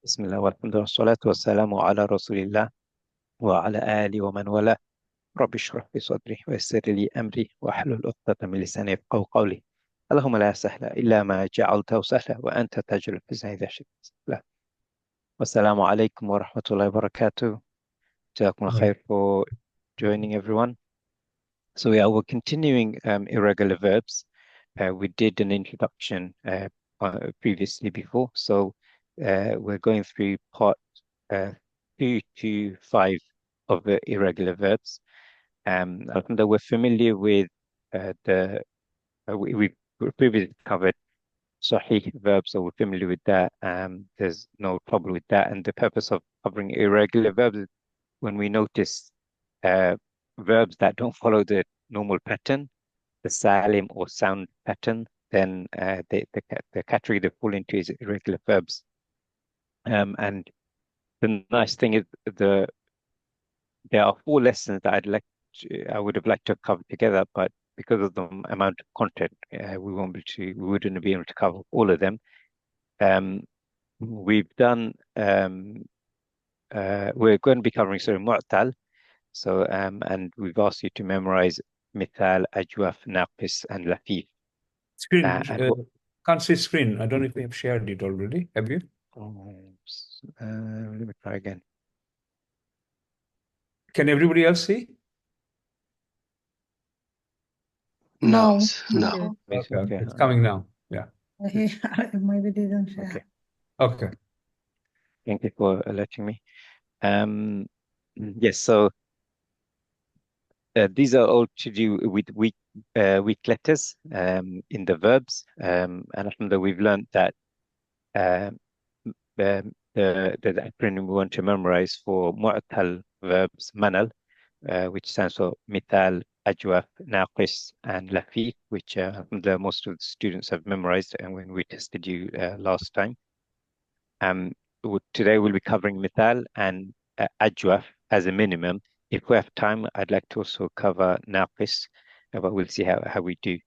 بسم الله والحمد لله والصلاة والسلام على رسول الله وعلى آله ومن والاه. رب اشرح لي صدري ويسر لي أمري واحلل عقدة من لساني يفقهوا قولي. اللهم لا سهل إلا ما جعلته سهلا وأنت تجعل الحزن إذا شئت سهلا. والسلام عليكم ورحمة الله وبركاته. جزاكم الله Right. خير for joining everyone. So yeah, we're continuing irregular verbs. We did an introduction previously before, so we're going through part uh, 2 to 5 of the irregular verbs. Alhamdulillah, we're familiar with the we previously covered Sahih verbs, so we're familiar with that. There's no trouble with that. And the purpose of covering irregular verbs is when we notice uh, verbs that don't follow the normal pattern, the salim or sound pattern, then the category they fall into is irregular verbs. And the nice thing is there are 4 lessons that I would have liked to cover together, but because of the amount of content, we wouldn't be able to cover all of them. Um, we've done we're going to be covering Mu'tal. So and we've asked you to memorize Mithal, Ajwaf, Naqis, and Lafif. Screen, And what can't see screen. I don't know if we have shared it already. Have you? let me try again. Can everybody else see? No, No. Yes, Okay, okay. it's coming now. Yeah. maybe they don't share. Okay. Okay. Thank you for letting me. Yes, so these are all to do with weak letters in the verbs. And alhamdulillah, we've learned that um, the acronym we want to memorize for mu'tal verbs, manal, which stands for mithal, ajwaf, naqis, and lafif, which most of the students have memorized and when we tested you last time. Today we'll be covering mithal and ajwaf as a minimum. If we have time, I'd like to also cover naqis, but we'll see how we do.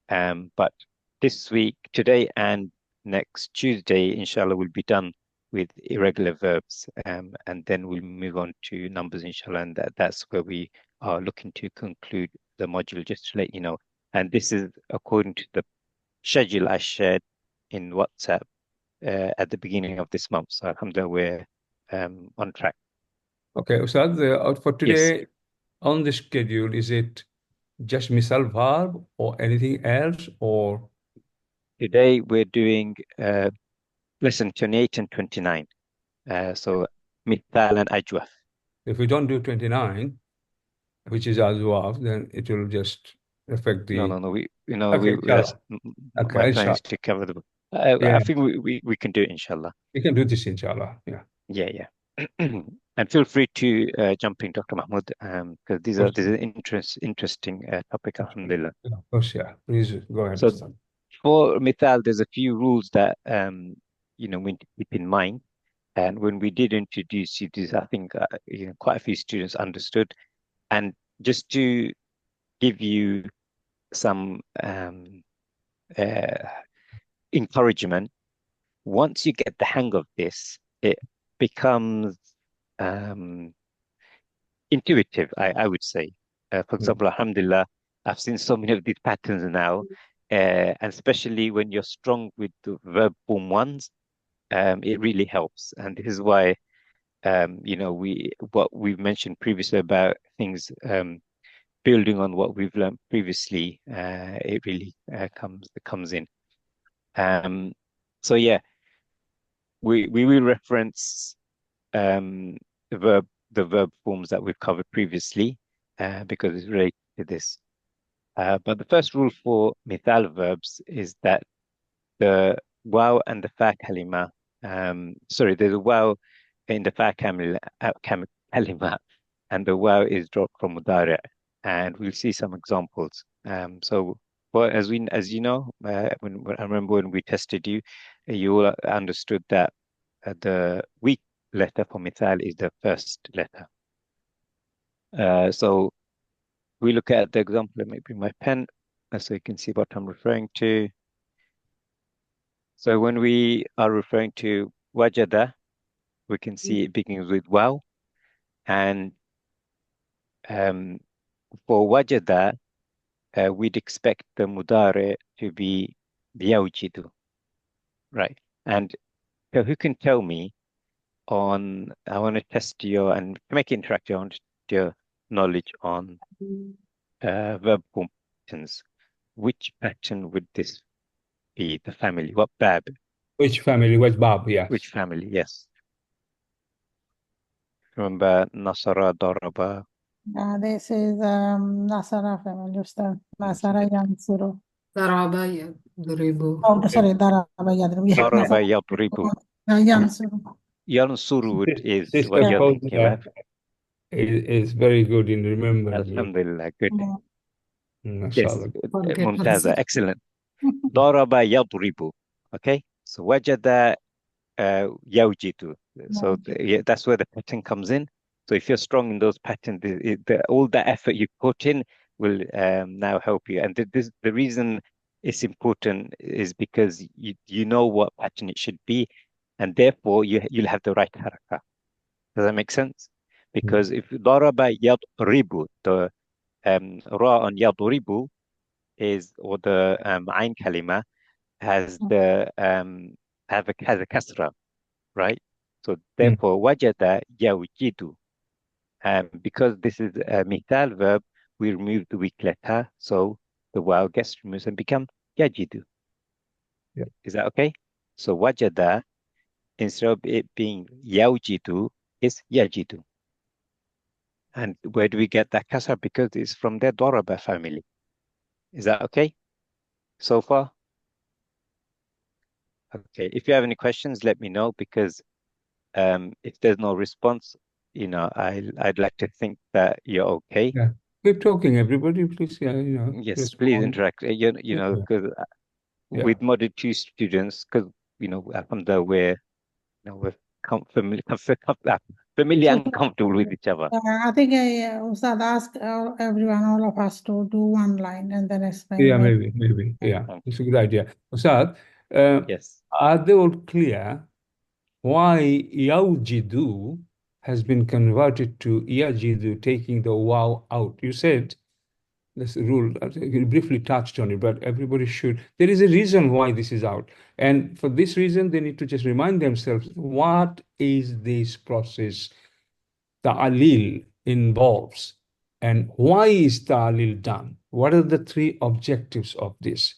But this week, today and next Tuesday, inshallah, we'll be done with irregular verbs, and then we'll move on to numbers, inshallah, and that's where we are looking to conclude the module, just to let you know. And this is according to the schedule I shared in WhatsApp at the beginning of this month. So alhamdulillah, we're on track. Okay, Ustad, for Yes. today on the schedule, is it just misal verb or anything else? Or Today we're doing lesson 28 and 29. So mithal and ajwaf. if we don't do 29, which is azwaf, then it will just affect the. No. We Okay, that's inshallah. my Okay, plan is inshallah. to cover the book. Yeah, I think we can do it, inshallah. we can do this, inshallah. Yeah. Yeah. And feel free to jump in, Dr. Mahmoud, because this is an interesting topic, alhamdulillah. Yeah, of course, yeah. Please go ahead, So Ustad. for Mithal, there's a few rules that we need to keep in mind. And when we did introduce you to this, I think quite a few students understood. And just to give you some encouragement, once you get the hang of this, it becomes um, intuitive, I would say. For example, alhamdulillah, I've seen so many of these patterns now, and especially when you're strong with the verb form ones, it really helps. And this is why, what we've mentioned previously about things building on what we've learned previously, it really comes in. So yeah, we will reference the verb forms that we've covered previously because it's related to this. But the first rule for mithal verbs is that the waw and the fa kalima, there's a waw in the fa kalima, and the waw is dropped from mudari', and we'll see some examples. Well, as you know, I remember when we tested you, you all understood that the weak letter for mithal is the first letter. So we look at the example. Let me bring my pen so you can see what I'm referring to. So when we are referring to wajada, we can see it begins with waw. And for wajada, we'd expect the mudare to be yawjidu, right? And so who can tell me I want to test your, and to make it interactive, I want to test your knowledge on verb form patterns. Which pattern would this be? The family, what bab? Which family? Which bab? Yes. Which family? Yes. Remember Nasara, Daraba. This is Nasara family, Ustad. Nasara Yansuru. Daraba yadribu. Oh, sorry, Daraba Yadribu. Yeah, Daraba Nasara Yadribu. Yansuru. Yansuru is Sister what you're Fawzia thinking about. is very good in remembering it. Alhamdulillah, good. Yes, Mashallah. Mumtaza, excellent. Daraba Yadribu. Okay, so wajada yawjidu. So that's where the pattern comes in. So if you're strong in those patterns, all the effort you put in will now help you. And the reason it's important is because you know what pattern it should be, and therefore you'll have the right haraka. Does that make sense? Because if daraba yadribu, the ra on yadribu is, or the ain kalima has the has a kasra, right? So therefore wajada yawjidu. Because this is a mithal verb, we remove the weak letter, so the waw gets removed and become yajidu. Yeah. Is that okay? So wajada, instead of it being yawjidu, is yajidu. And where do we get that kasra? Because it's from their Doraba family. Is that okay so far? Okay, if you have any questions, let me know, because if there's no response, I'd like to think that you're okay. Yeah. Keep talking, everybody, please. Yes, respond. please interact. Because with Model 2 students, because alhamdulillah, we're familiar and comfortable with each other. I think Ustad asked everyone, all of us, to do one line and then explain. Yeah, maybe. Yeah, it's a good idea. Ustad, Yes. are they all clear why yawjidu has been converted to yajidu, taking the waw out? You said this rule, you briefly touched on it, but everybody should. There is a reason why this is out. And for this reason, they need to just remind themselves, what is this process ta'lil involves? And why is ta'lil done? What are the three objectives of this?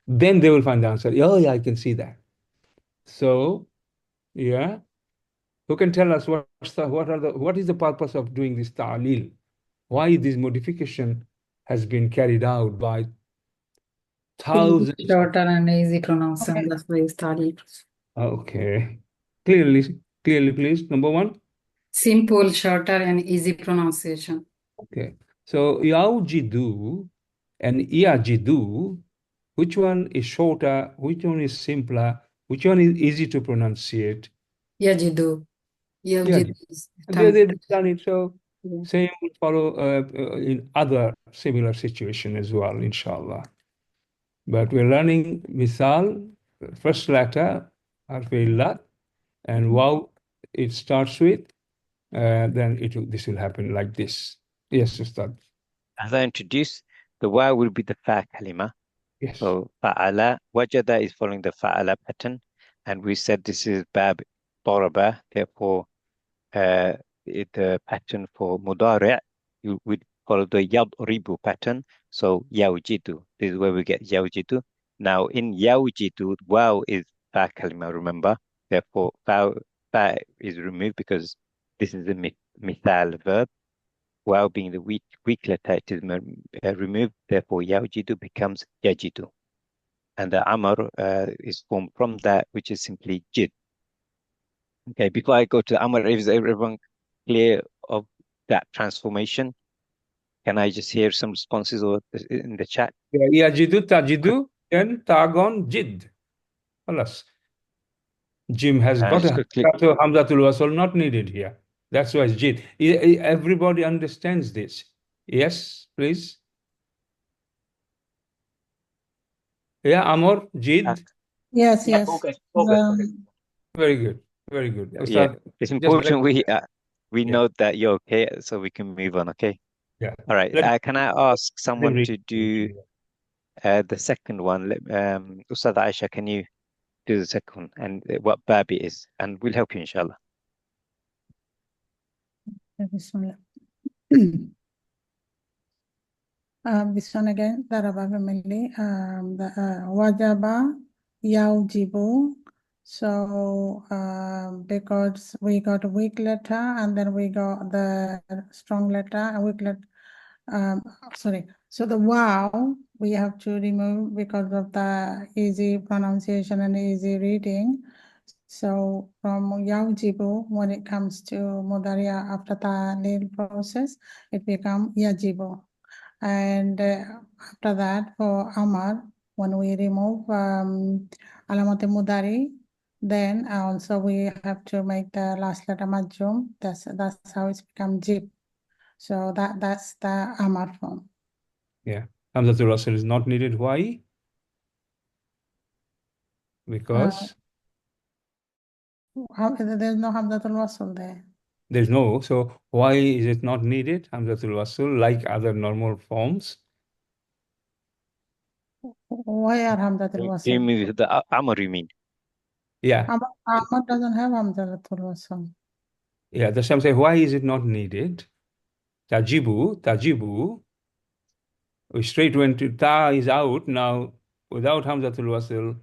Then they will find the answer. Oh, yeah, I can see that. So, yeah. Who can tell us what is the purpose of doing this ta'lil? Why this modification has been carried out by thousands? Shorter and easy pronunciation. That's why we studied. Okay. Clearly, please. Number one. Simple, shorter, and easy pronunciation. Okay. So yawjidu and yajidu, which one is shorter? Which one is simpler? Which one is easy to pronunciate? Yajidu. Yajidu. They've done it. So Yeah. same will follow in other similar situation as well, inshallah. But we're learning misal, first letter, harf and waw it starts with, then this will happen like this. Yes, Ustad. As I introduced, the waw will be the fa kalima. Yes. So fa'ala, wajada is following the fa'ala pattern, and we said this is bab daraba. Therefore, the pattern for mudari' you would follow the yadribu pattern. So yawjidu, this is where we get yawjidu. Now in yawjidu, waw is fa kalima, remember. Therefore, fa is removed because this is a mithal verb. Waw being the weak letter, it is removed. Therefore, yawjidu becomes yajidu. And the amr is formed from that, which is simply jid. Okay, before I go to amr, is everyone clear of that transformation? Can I just hear some responses or in the chat? Yajidu, tajidu, and tagon, jid. Alas. Jim has got a quickly. Hamzatul Wasl not needed here. That's why it's jid. Everybody understands this. Yes, please. Yeah, Amor, jid. Yes. Okay. Very good. Very good. Yeah, Ustad, it's just let important we yeah, note that you're okay, so we can move on. Okay. yeah. All right. Let Can I ask them someone read to it. do the second one? Ustad Aisha, can you do the second one and what verb it is? And we'll help you, inshallah. Bismillah. This one again, Daraba family. The Wajaba, Yaujibu. So because we got a weak letter and then we got the strong letter, a weak letter. Sorry. So the wow we have to remove because of the easy pronunciation and easy reading. So from Yaujibu, when it comes to Mudaria after the nail process, it becomes Yajibu. And after that, for Amar, when we remove Alamat Mudari, then also we have to make the last letter Majjum. That's how it's become Jib. So that's the Amar form. Yeah. Hamzatul Wasl is not needed. Why? Because There's no Hamzatul Wasl there. there's no. So why is it not needed? Hamzatul Wasl, like other normal forms. Why are Hamzatul You Wasl? mean the Amr, you mean? Yeah. Amar doesn't have Hamzatul Wasl. Yeah. That's what I'm saying. Why is it not needed? Tajibu. We straight went to ta is out. Now without Hamzatul Wasl,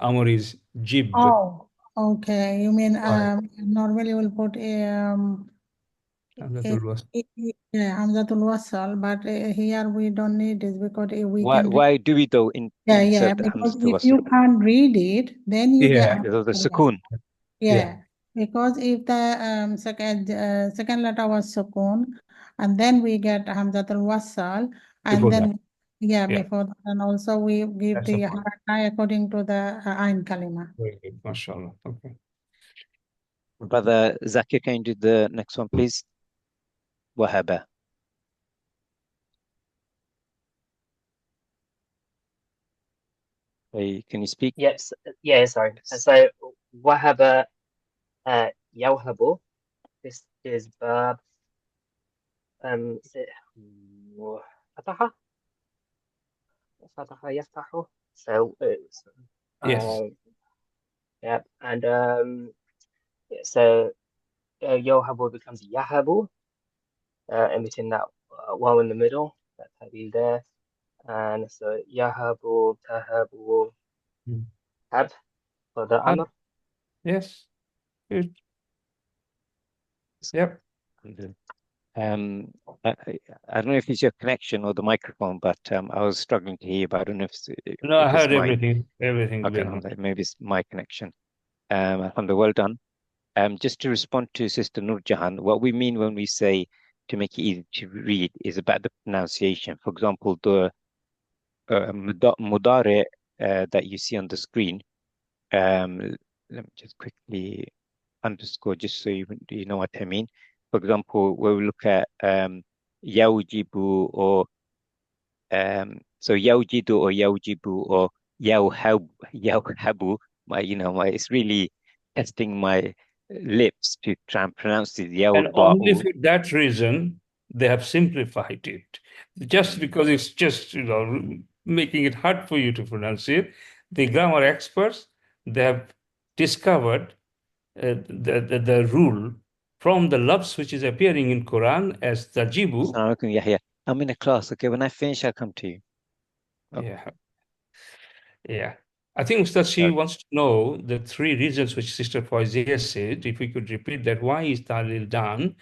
Amr is jib. Oh, okay. You mean Right. normally we'll put Hamzatul Wasl. yeah, Hamzatul Wasl, but here we don't need this because we can read. Why do we though Yeah, insert the because Hamzatul if Wasl? you can't read it, then you get Yeah. Because of the Hamzatul Wasl. sukoon. Yeah, because if the second letter was sukun, and then we get Hamzatul Wasl, and Before that. then Yeah. before that, and also we give That's the the point. haraka according to the Ain Kalima. Very good. MashaAllah. Okay. Brother Zakir, can you do the next one, please? Wahaba. Hey, can you speak? Yes, yeah, sorry. So wahaba yawhabu. This is verb is it fataha? Fataha yaftahu. So it's Yes. yeah, and yeah, so yawhabu becomes yahabu, omitting that waw in the middle, that tabil there. And so yahabu, tahabu, Mm. hab for the amr. Yes. Good. Yep. Um, I, I don't know if it's your connection or the microphone, but I was struggling to hear, but I don't know No, I if it's heard my everything. Everything. okay, alhamdulillah, maybe it's my connection. Alhamdulillah, well done. Just to respond to Sister Nurjahan, what we mean when we say to make it easy to read is about the pronunciation. For example, the mudare that you see on the screen. Let me just quickly underscore just so you know what I mean. For example, when we look at yaujibu or so yaujidu or yaujibu or yauhabu, it's really testing my lips to try and pronounce this And only yauba'u. for that reason, they have simplified it. Just because it's just, making it hard for you to pronounce it, the grammar experts, they have discovered the rule from the lafz which is appearing in Quran as tajibu. Assalamu alaikum, Yahya. I'm in a class. Okay, when I finish, I'll come to you. Okay. Yeah. Yeah. I think that she wants to know the three reasons which Sister Fauzia said. If we could repeat that, why is Talil done?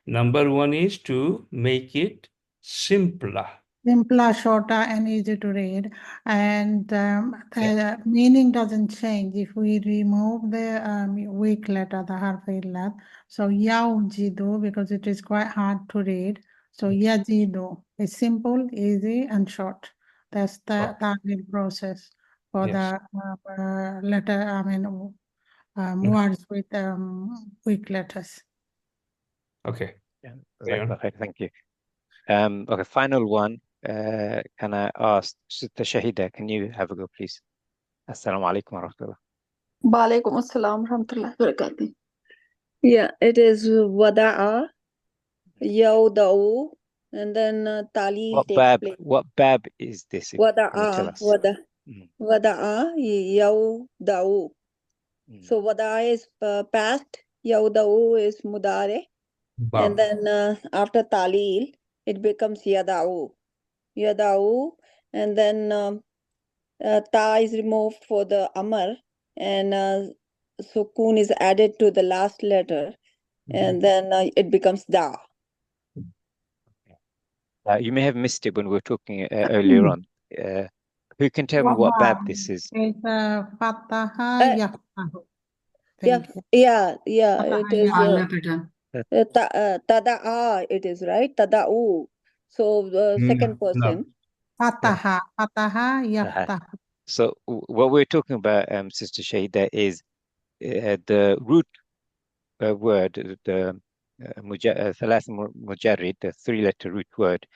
Number one is to make it simpler. Simpler, shorter, and easy to read, and the meaning doesn't change if we remove the weak letter, the harf illat. So yaujidu, because it is quite hard to read. So yajidu is simple, easy, and short. That's the target process for Yes. the letter. Words with weak letters. Okay. Yeah, Carry on. okay, thank you. Okay, final one. Can I ask Sister Shahida, can you have a go, please? Assalamu alaikum wa rahmatullah. Walaikum assalam warahmatullahi wabarakatuh. Yeah, it is wada'a, yawda'u, and then talil takes place. What bab is this? Can you tell Wada'a, us? wada'a, yawda'u. So wada'a is past, yawda'u is mudare, and then after talil, it becomes yada'u. Yada'u, and then ta is removed for the amar, and sukun is added to the last letter, and then it becomes da. You may have missed it when we were talking earlier on. Who can tell me what bab this is? It's Fataha Yaftahu. Yeah, Thank you. yeah, Fataha it is Allah pattern. tada'a, it is right, tada'u. So the second person. Fataha Yaftahu. So what we're talking about, Sister Shahida, is the root word, the thalath mujarrid, the three-letter root word,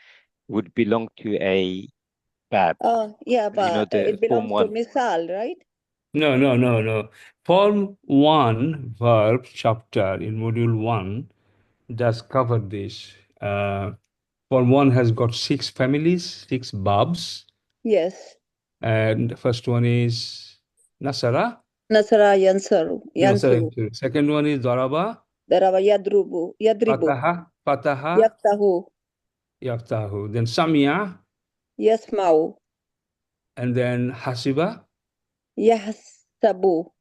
would belong to a bab. Yeah, You know, but it belongs form to one. misal, right? No. Form 1 verb chapter in module 1 does cover this. Form 1 has got 6 families, 6 babs. Yes. And the first one is Nasara. Nasara yansuru. Second one is Daraba. Daraba yadribu. Fataha. Yaftahu. Then Samia. Yasma'u. And then Hasiba. Yahsabu.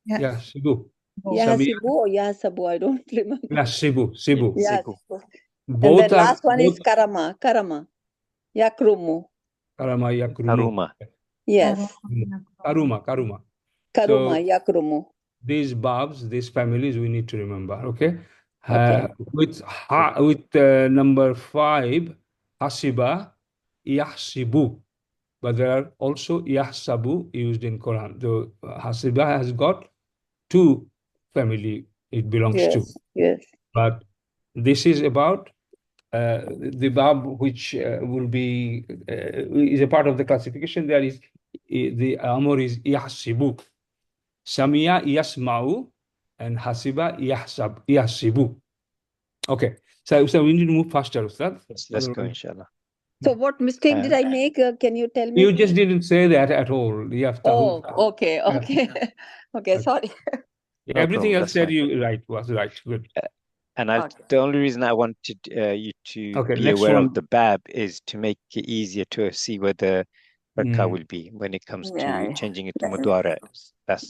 Yahsibu. Yahsibu or Yahsabu, I don't remember. Sibu. Yes. Both and then are last one is Karama. Yakrumu. Karama Yakrumu. Yes. Karuma. Karuma, Yakrumu. These babs, these families, we need to remember. Okay. Okay. With number 5, Hasiba, Yahsibu. But there are also Yahsabu used in Quran. The Hasiba has got 2 family it belongs to. Yes. But this is about the bab which will be is a part of the classification. There is the amor is Yahsibu. Samia Yasma'u and Hasiba Yahsibu. Okay. So we need to move faster, Ustad. Let's go, inshallah. So what mistake did I make? Can you tell me? You just didn't say that at all. Oh, okay. Okay, sorry. Everything else said you was right. Good. And the only reason I wanted you to be next aware one. of the bab is to make it easier to see where the rakah will be when it comes to changing it to mudwara. That's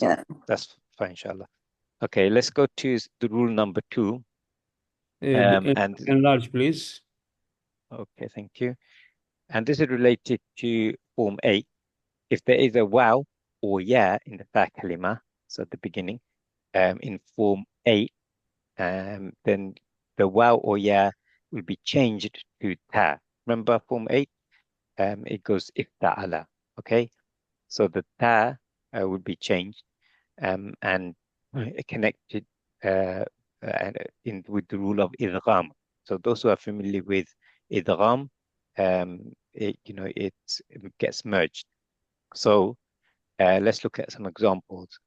fine, inshallah. Okay, let's go to the rule number 2. And enlarge, please. Okay, thank you. And this is related to form 8. If there is a waw or ya in the fa kalima, so at the beginning, in form 8, then the waw or ya will be changed to ta. Remember form 8? It goes ifta'ala. Okay, so the ta will be changed and connected with the rule of idgham. So those who are familiar with idgham, it gets merged. So let's look at some examples.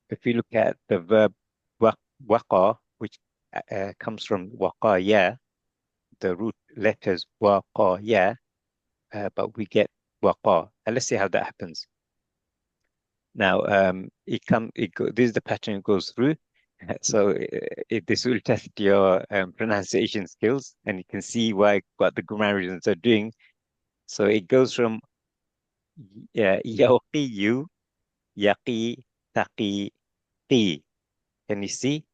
If you look at the verb waqa, which comes from waqaya, the root letters waqaya, but we get waqa. And let's see how that happens. Now, this is the pattern it goes through. So this will test your pronunciation skills, and you can see what the grammarians are doing. So it goes from yaqiyu, yaqi, taqi, qi. Can you see?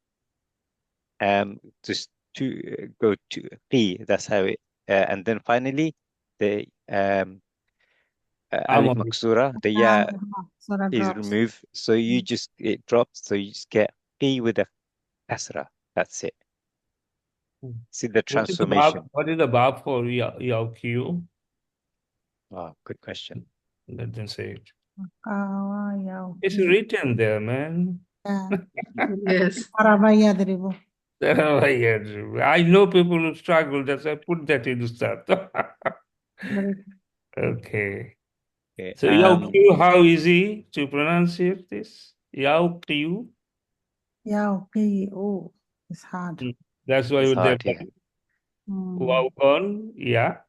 Just to go to qi. That's how it. And then finally, the alif maksura, the ya is removed. So it drops. So you just get qi with a kasra. That's it. See the transformation. What is the bab for yaqu? Oh, good question. Let them say it. It's written there, man. Yes. I know people who struggle. That's why I put that in the start. Okay. So yaqu, how easy to pronounce it? This Yauqiu. Yauqiu. It's hard. That's why It's they're hard, yeah. Waw on, yeah.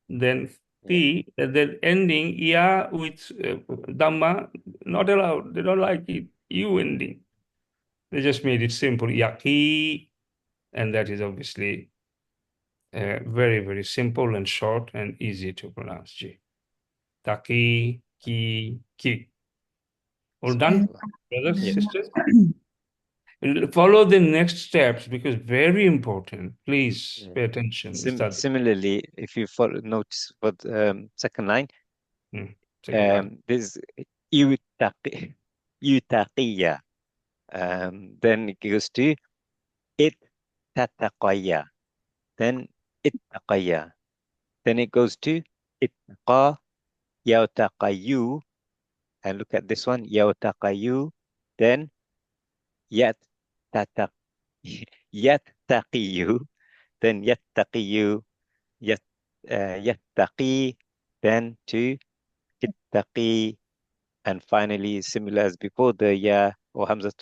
Then T, and then ending, yeah, with Dhamma, not allowed. They don't like it. You ending. They just made it simple. Yaqi. And that is obviously very, very simple and short and easy to pronounce. G. Taqi, ki. All done, brothers, Yeah. sisters? Follow the next steps because very important. Please pay attention. Similarly, if you notice for the second line, there's yutaqiyya. Then it goes to ittaqayya. Then ittaqayya. Then it goes to ittaqa yawtaqayyu. And look at this one, yawtaqayyu. Then yattaqiyyu. Then yattaqiyyu. Yattaqi. Then to ittaqi. And finally, similar as before, the ya or hamza,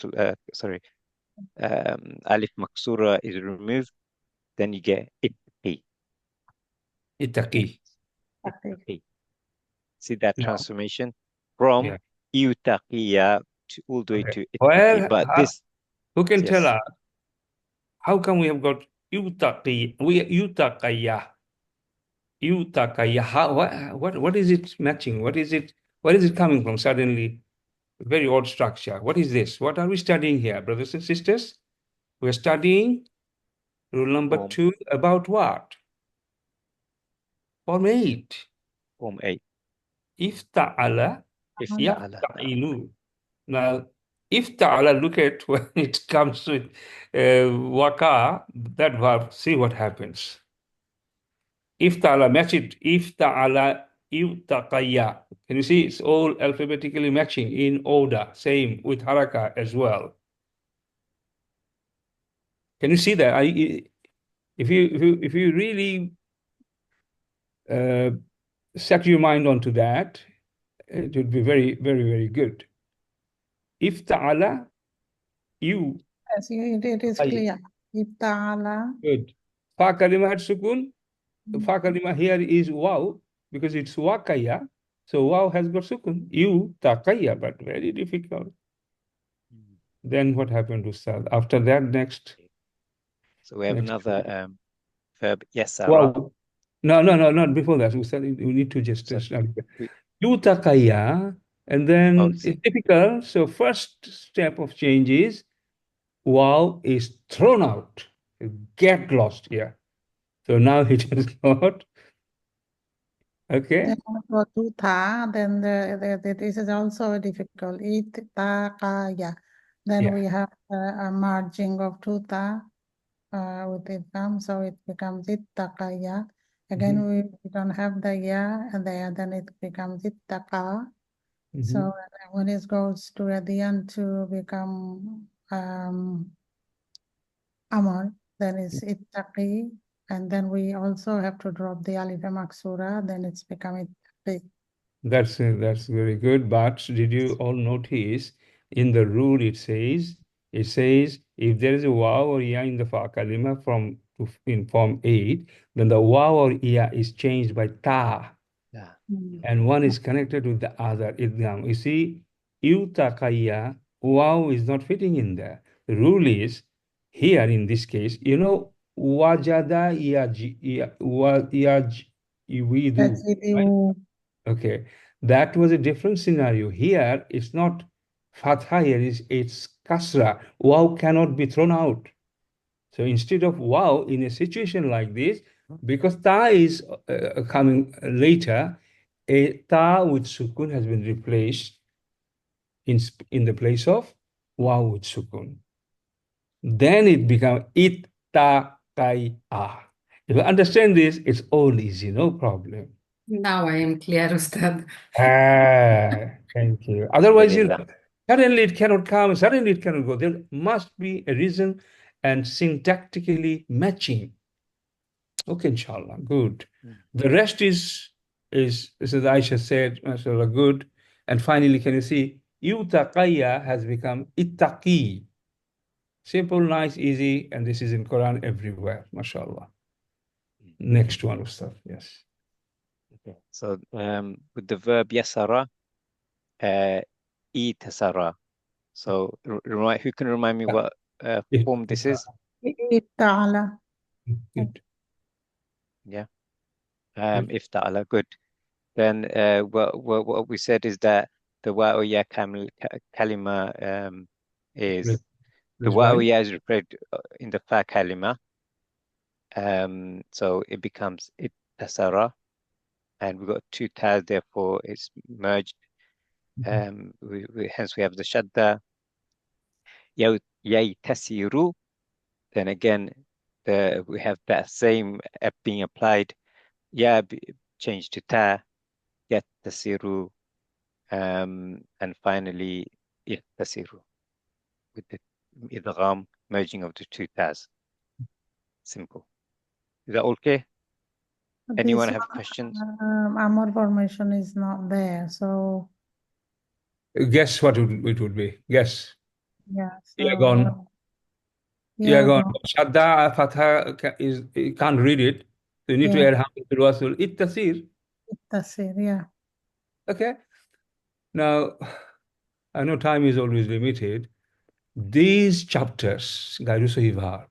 alif maksura is removed. Then you get ittaqi. Ittaqi. See that transformation from yutaqiya to all the way to ittaqi. Well, But this, who can tell us how come we have got yutaqi? Yutaqiyya. Yutaqiyya. What is it matching? What is it? Where is it coming from? Suddenly, very odd structure. What is this? What are we studying here, brothers and sisters? We're studying rule number 2 about what? Form 8. Form 8. Ifta'ala, yafta'ilu. Now, ifta'ala, look at when it comes with waka, that verb, see what happens. Ifta'ala, match it. Ifta'ala, iftaqayya. Can you see? It's all alphabetically matching in order. Same with haraka as well. Can you see that? If you really set your mind onto that, it would be very, very, very good. Ifta'ala, you. Yes, it is clear. Ifta'ala. Good. Fa kalima had sukun. Fa kalima here is wow because it's wakaya. So wow has got sukun. You taqayya, but very difficult. Then what happened, Ustad? After that, next. So we have another verb, yasara. Wow. No, not before that. Ustad, we need to just you taqayya, and then it's difficult. So first step of change is wow is thrown out. Get lost here. So now it has got, okay. Then go to ta, then this is also difficult. Ittaqaya. Then we have a merging of two ta with it comes, so it becomes ittaqaya. Again, we don't have the ya there, then it becomes ittaqa. So when it goes to at the end to become amar, then it's ittaqi. And then we also have to drop the alif maksura, then it's become ittaqi. That's very good. But did you all notice in the rule it says if there is a waw or ya in the fa kalima in form 8, then the waw or ya is changed by ta. And one is connected with the other. You see, yutaqayya, waw is not fitting in there. The rule is here in this case, wajada yajidu. Okay, that was a different scenario. Here, it's not fatha, here it's kasra. Wow cannot be thrown out. So instead of wow, in a situation like this, because ta is coming later, a ta with sukun has been replaced in the place of wow with sukun. Then it becomes ittaqayya. If you understand this, it's all easy, no problem. Now I am clear, Ustad. Thank you. Otherwise, suddenly it cannot come, suddenly it cannot go. There must be a reason and syntactically matching. Okay, inshallah, good. The rest is as Aisha said, mashallah, good. And finally, can you see Yutaqayya has become ittaqi. Simple, nice, easy, and this is in Quran everywhere, mashallah. Next one, Ustad, yes. Okay. So with the verb yasara, itasara. So who can remind me what form this is? Ta'ala. Good. Yeah. Ifta'ala, good. Then what we said is that the wa or ya kalima is the wa or ya is referred in the fa kalima. So it becomes ittasara, and we've got two tas, therefore it's merged. Hence we have the shadda. Yaytasiru. Then again, we have that same being applied. Changed to ta. Yattasiru. And finally, ihtasiru, with the idgham, merging of the two tas. Simple. Is that okay? Anyone have questions? Amar formation is not there, so Guess what it would be. Guess. yeah. So Yeah, gone. Yeah, gone. Shadda Fatha is, you can't read it. So you need to add Hamza to Rasul. Ittasir. Ittasir, yeah. Okay. Now, I know time is always limited. These chapters, Gairu Sahivar,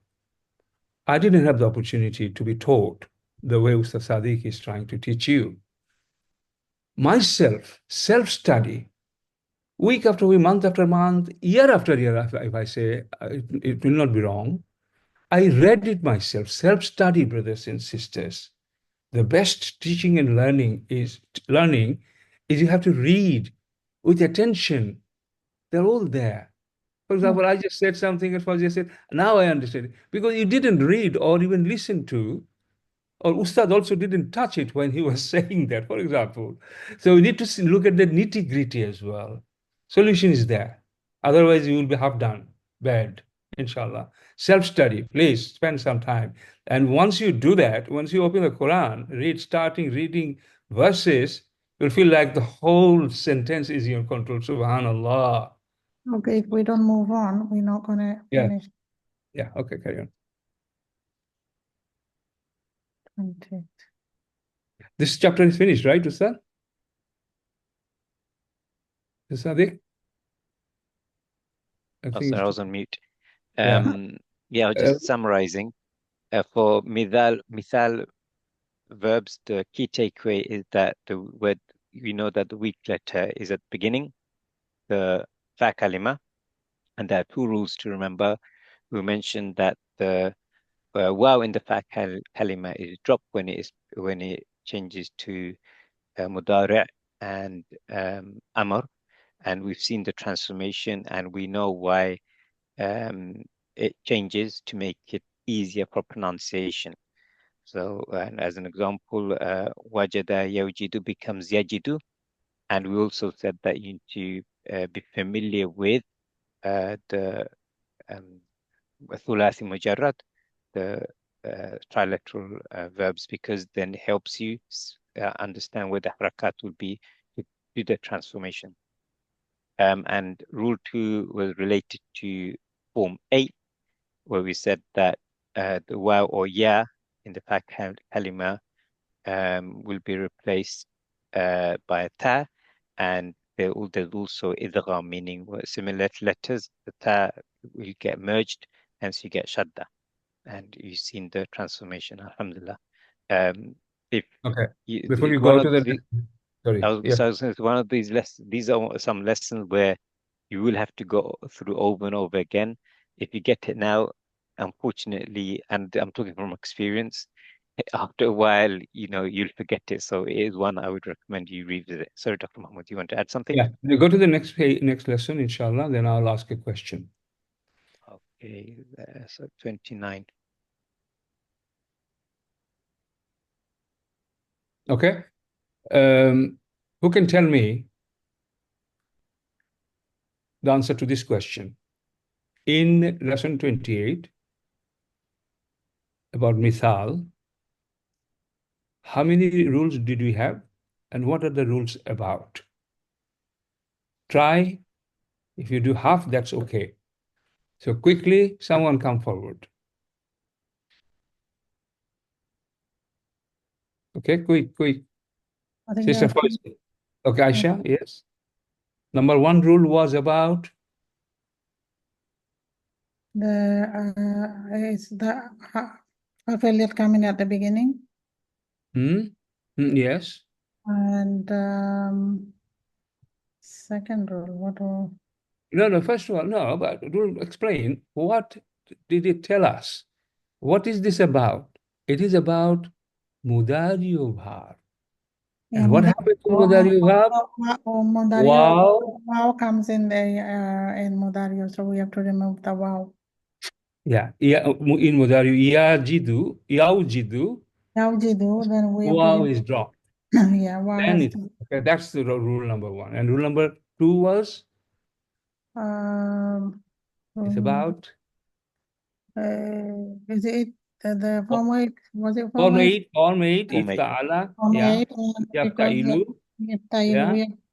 I didn't have the opportunity to be taught the way Ustad Sadiq is trying to teach you. Myself, self-study, week after week, month after month, year after year, if I say, it will not be wrong. I read it myself, self-study, brothers and sisters. The best teaching and learning is you have to read with attention. They're all there. For example, I just said something at first, I said, now I understand it. Because you didn't read or even listen to, or Ustad also didn't touch it when he was saying that, for example. So we need to look at the nitty-gritty as well. Solution is there. Otherwise, you will be half done, bad, inshallah. Self-study, please spend some time. And once you do that, once you open the Quran, starting reading verses, you'll feel like the whole sentence is in your control. Subhanallah. Okay, if we don't move on, we're not going to finish. Yeah, okay, carry on. 28. This chapter is finished, right, Ustad? Sadiq? Sorry, I was on mute. I was just summarizing. For mithal verbs, the key takeaway is that we know that the weak letter is at the beginning, the fa kalima, and there are two rules to remember. We mentioned that the wow in the fa kalima is dropped when it changes to mudari' and amr, and we've seen the transformation, and we know why it changes to make it easier for pronunciation. So, and as an example, wajada yajidu becomes yajidu, and we also said that you need to be familiar with the thulathi mujarrad, the trilateral verbs, because then it helps you understand where the harakat will be to do the transformation. And rule 2 was related to form 8, where we said that the waw or ya in the fa kalima will be replaced by a ta, and there's also idgham, meaning similar letters. The ta will get merged, hence you get shadda, and you've seen the transformation. Alhamdulillah. Before you go to the one of these lessons, these are some lessons where you will have to go through over and over again. If you get it now, unfortunately, and I'm talking from experience, after a while, you'll forget it. So it is one I would recommend you revisit. Sorry, Dr. Mahmoud, you want to add something? Yeah, we go to the next lesson, inshallah, then I'll ask a question. Okay, so 29. Okay. Who can tell me the answer to this question? In lesson 28, about mithal, how many rules did we have? And what are the rules about? Try If you do half, that's okay. So quickly, someone come forward. Okay, quick. I think Sister Foyce. Okay, Aisha, yes. Number one rule was about is the failure coming at the beginning. yes. And second rule, what was? No, first of all, no, but rule explain what did it tell us? What is this about? It is about Mudari Bhar. And what happened to Mudari Bhar? Wow. Wow comes in the in Mudario, so we have to remove the wow. Yeah, in Mudari, Yajidu, Then we have wow to is dropped. yeah, wow Then has it, to. okay, that's the rule number one. And rule number two was it's about is it the form 8? Was it form form 8? eight, form eight, Form eight. ifta'ala, Form yeah, 8, and because yaftailu, we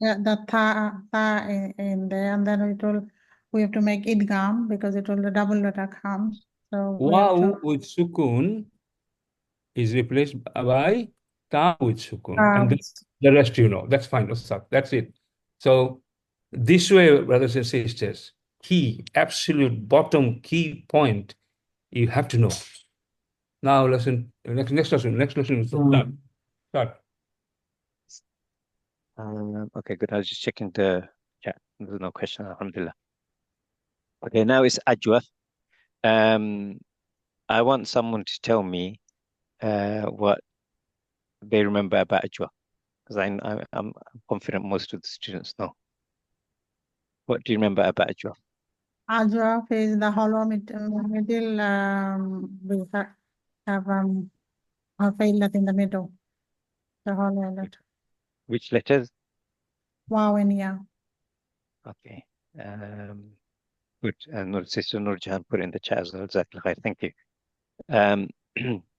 have the ta in there, and then we have to make idgham because it will the double letter come. So we have wow to with sukun is replaced by ta with sukun. And the rest you know. That's fine. That's it. So this way, brothers and sisters, key, absolute bottom key point you have to know. Now lesson, next lesson. Start. Okay, good. I was just checking the chat. There's no question, alhamdulillah. Okay, now it's ajwa. I want someone to tell me what they remember about ajwa, because I'm confident most of the students know. What do you remember about ajwa? Ajwa is the hollow middle. We have a failure in the middle. The hollow letter. Which letters? Wow and yeah. Okay. Good. And Sister Nurjan put in the chat as well. Jazakallah khair. Thank you.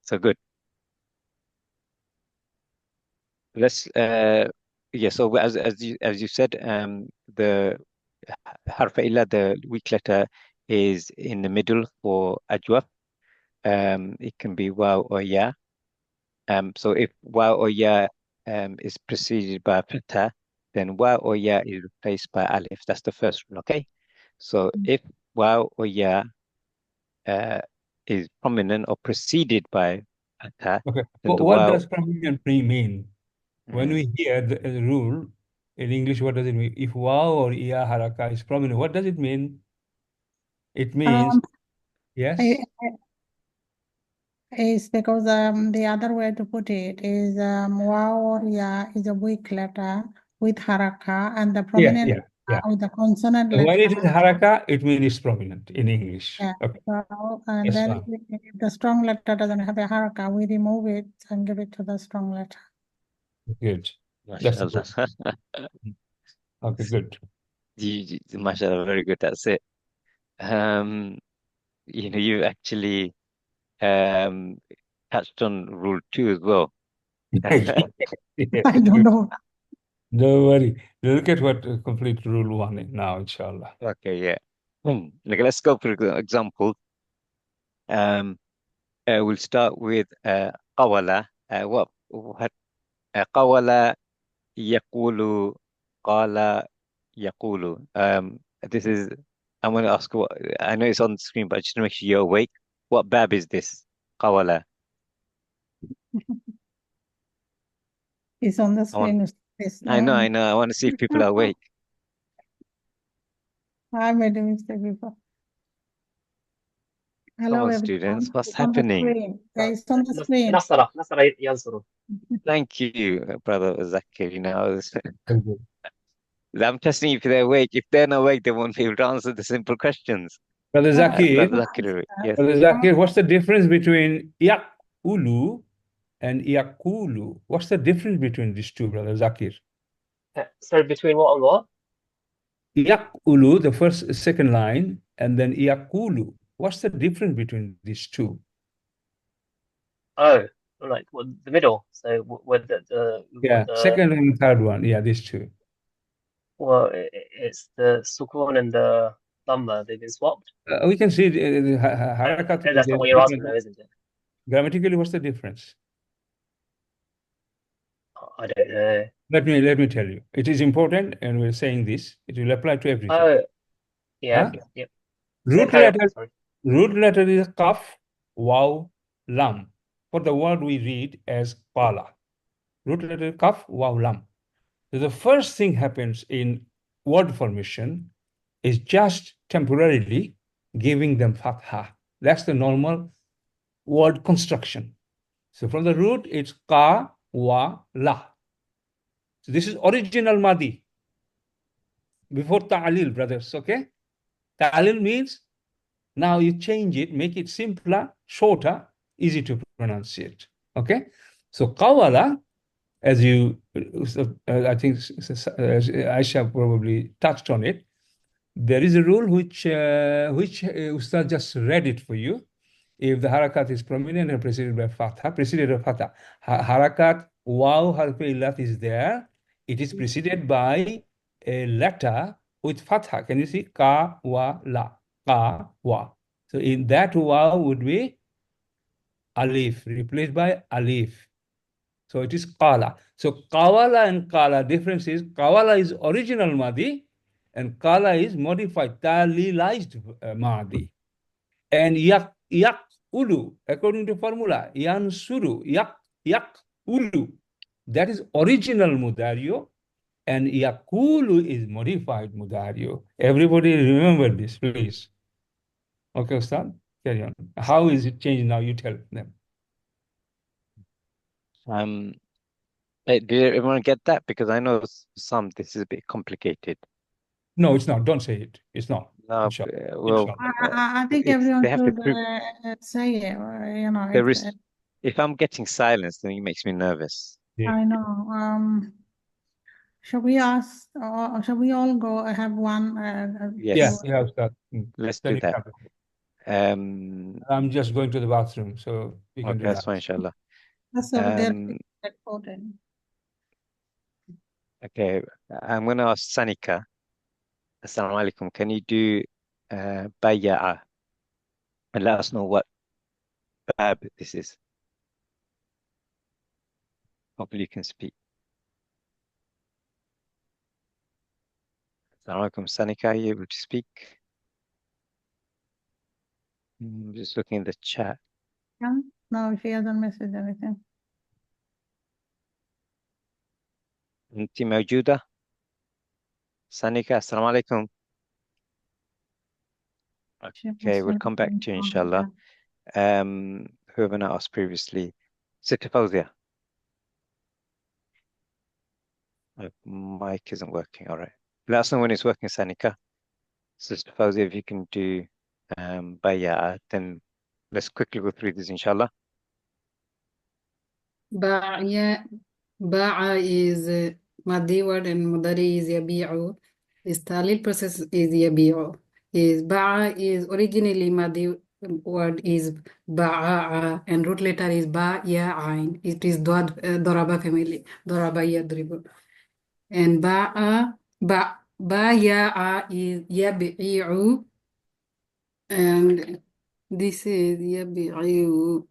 So good. Let's so as you said, the harfa illa, the weak letter, is in the middle for ajwa. It can be waw or ya. So if waw or ya is preceded by fatha, then waw or ya is replaced by alif. That's the first rule, okay? So if waw or ya is prominent or preceded by fatha, Okay. then the What waw. does prominent mean? When we hear the rule in English, what does it mean? If waw or ya haraka is prominent, what does it mean? It means yes. Is because the other way to put it is wow or ya is a weak letter with haraka, and the prominent with the consonant letter. When it is haraka, it means it's prominent in English. Yeah. Okay. So, and then if the strong letter doesn't have a haraka, we remove it and give it to the strong letter. Good. That's good. Okay, good. Mashallah, very good. That's it. You actually touched on rule 2 as well. I don't know. Don't worry. Look at what complete rule 1 is now, inshallah. Okay, yeah. Let's go for example. We'll start with qawala. What qawala yaqulu qala yaqulu. This is, I'm going to ask, what I know it's on the screen, but just to make sure you're awake. What bab is this? Qawala. It's on the screen. I know. I want to see if people are awake. I made a mistake before. Hello, Come on, students. What's it's on the happening? screen. Yeah, it's on the screen. Nasara yansuru. Thank you, brother Zakir. I'm testing if they're awake. If they're not awake, they won't be able to answer the simple questions. Brother Zakir, yes. Brother Zakir, what's the difference between yaqulu and yaqulu? What's the difference between these two, Brother Zakir? Sorry, between what and what? Yaqulu, the second line, and then yaqulu. What's the difference between these two? Oh, like the middle. So with the second and third one. Yeah, these two. Well, it's the sukun and the dhamma, they've been swapped. We can see the harakat. That's not what you're asking though, isn't it? Grammatically, what's the difference? I don't know. Let me tell you. It is important, and we're saying this. It will apply to everything. Oh, yeah, Huh? yep. Root carry on, letter. sorry. Root letter is kaf, waw, lam. For the word we read as qala. Root letter kaf, waw, lam. So the first thing happens in word formation is just temporarily giving them fatha. That's the normal word construction. So from the root, it's ka, wa, la. So this is original madi. Before ta'lil, brothers, okay? Ta'lil means now you change it, make it simpler, shorter, easy to pronounce it. Okay? So qawala, as you, I think Aisha probably touched on it, there is a rule which Ustad just read it for you. If the harakat is prominent and preceded by fatha, harakat waw harf illat is there, it is preceded by a letter with fatha. Can you see? Ka, wa, la. Ka, wa. So in that waw would be alif, replaced by alif. So it is qala. So qawala and qala, difference is qawala is original madi and qala is modified, ta'lilized madi. And yak ulu, according to formula, yansuru, yak ulu. That is original mudario, and yakulu is modified mudario. Everybody remember this, please. Okay, Ustad, carry on. How is it changed now? You tell them. Do everyone get that? Because I know some, this is a bit complicated. No, it's not. Don't say it. It's not. No, Inshallah. well, I think it's- everyone they have to should prove- say it, you know. there it's, is, if I'm getting silence, then it makes me nervous. I know. Should we ask, or should we all go have one? Yes. Yeah, Ustad. Let's Then do you that. have it. I'm just going to the bathroom, so we can okay, do that's that. fine, inshallah. That's a recording. Okay, I'm going to ask Sanika. Assalamu alaikum. Can you do baya'a and let us know what verb this is? Hopefully you can speak. Assalamu alaikum, Sanika. Are you able to speak? I'm just looking in the chat. No, she hasn't messaged anything. أنت موجودة؟ Sanika, assalamu alaikum. Okay, we'll come back to you, inshallah. Whoever I asked previously. Sister Fawzia. Oh, mic isn't working. All right. Let us know when it's working, Sanika. Sister Fawzia, if you can do baya'a, then let's quickly go through this, inshallah. Ba'a is Madi word and Mudari is Yabi'u. This Talil process is Yabi'u. Is Ba'a is originally Madi word is Ba'a and root letter is Ba Ya Ain. It is Doraba family. Doraba Yadribu. And Ba Ya is Yabi'u. And this is Yabi'u.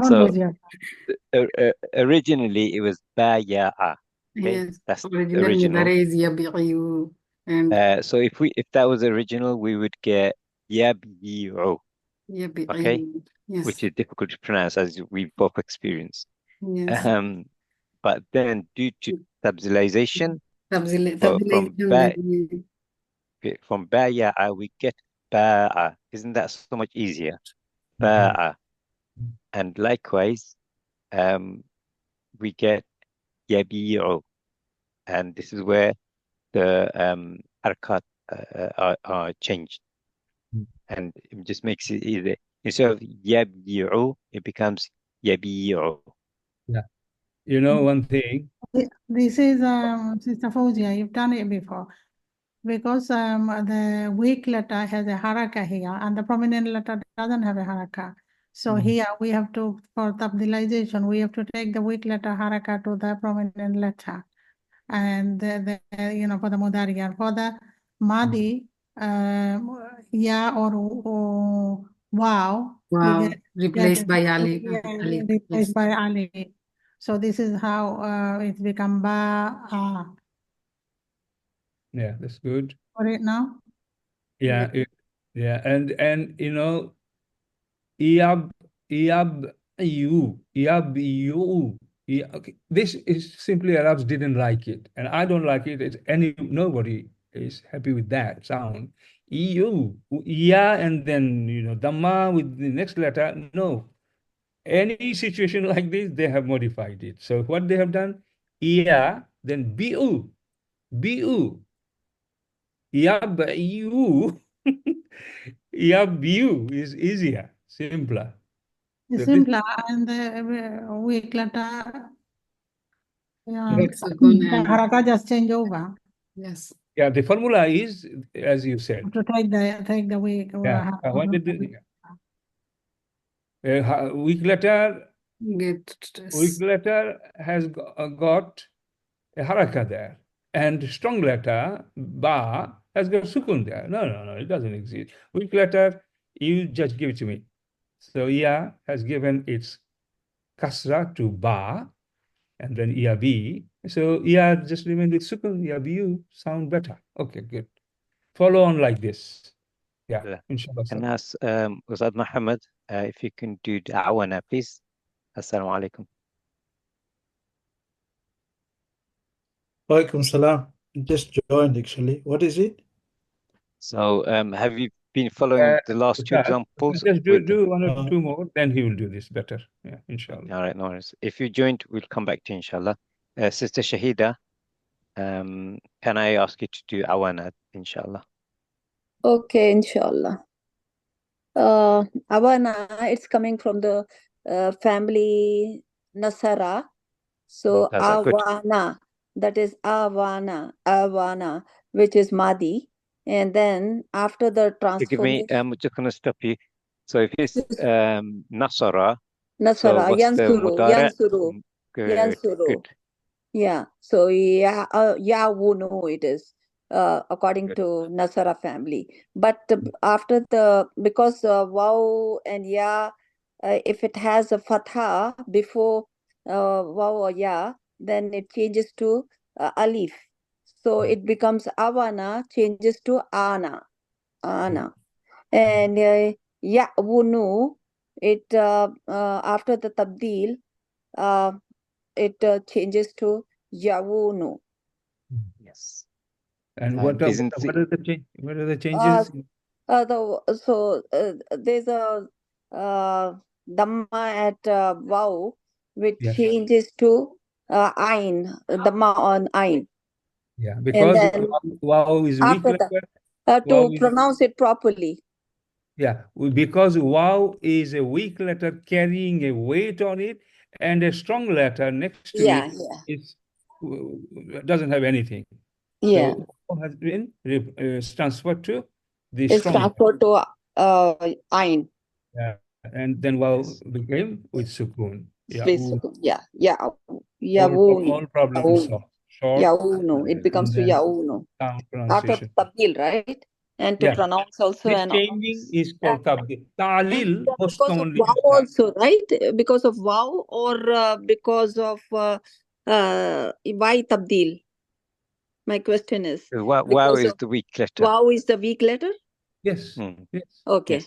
So originally it was baya'a. Okay, Yes, that's original original. Mudari is Yabi'u. And so if that was original, we would get yabi'u, Yabi'u. okay, Yes. which is difficult to pronounce as we've both experienced. Yes. But then due to subtilization, Tabulation. from baya'a we get ba'a. Isn't that so much easier? Ba'a. And likewise, we get yabi'u, and this is where the harakat are changed, and it just makes it easy. Instead of yabi'u, it becomes yabi'u. Yeah, you know one thing. This is Sister Fawzia, you've done it before. Because the weak letter has a haraka here and the prominent letter doesn't have a haraka. So here we have to, for tabdilization, we have to take the weak letter haraka to the prominent letter. And you know, for the mudari, and for the madi, ya or wow, Wow, you replaced by Ali. replaced Yes. by ali. So this is how it's become ba. Yeah, that's good. For it now. Yeah, yeah, and you know, Iyab, you. Okay. This is simply Arabs didn't like it, and I don't like it. Nobody is happy with that sound. EU, yeah, and then you know, Dhamma with the next letter. No, any situation like this, they have modified it. So what they have done, yeah, then bu, you. you is easier, simpler. It's So this- simpler, and the weak letter, Sukun the and haraka just change over. yes. Yeah, the formula is, as you said, To take the weak. yeah. What did weak letter has got a haraka there, and strong letter ba has got sukun there. No, it doesn't exist. Weak letter, you just give it to me. So yeah has given its kasra to ba, and then b. So yeah just remain with sukun. You sound better. Okay, good. Follow on like this. Yeah, inshallah. Can I ask Ustad Muhammad if you can do da'wah now, please? Assalamu alaikum. Walaikum salam. Just joined actually. What is it? So have you been following the last two examples? Just do one or two more, then he will do this better. Yeah, inshallah. All right, no worries. If you joined, we'll come back to you, inshallah. Sister Shahida, can I ask you to do awana, inshallah? Okay, inshallah. Awana, it's coming from the family Nasara. So Awana, that is Awana, which is Madi. And then after the transformation. Forgive me, I'm just going to stop you. So if it's Nasara, Nasara, so Yansuru. Good. Yeah, so Yawunu it is, according to Nasara family. But after because Waw and Ya, if it has a Fatha before Waw or Ya, then it changes to Alif. So it becomes Awana, changes to Ana. And Ya'wunu, it after the Tabdil, it changes to Yawunu. Yes. And what are the changes? So there's a Dhamma at Waw, which changes to Ain, Dhamma on Ain. Yeah, because Waw is weak letter. To pronounce it properly. Yeah, because Waw is a weak letter carrying a weight on it, and a strong letter next to it doesn't have anything. Yeah. So has been transferred to the it's strong. Transferred to Ain. Yeah, and then Waw became with sukun. Yeah. Yawunu. All problems solved. Yawunu. It becomes to Yawunu. After Tabdil, right? And to pronounce also. This changing is called Tabdil. Ta'lil most commonly. Waw also, right? Because of Waw or because of why Tabdil? My question is. Waw is the weak letter. Waw is the weak letter? Yes. Yes. Okay.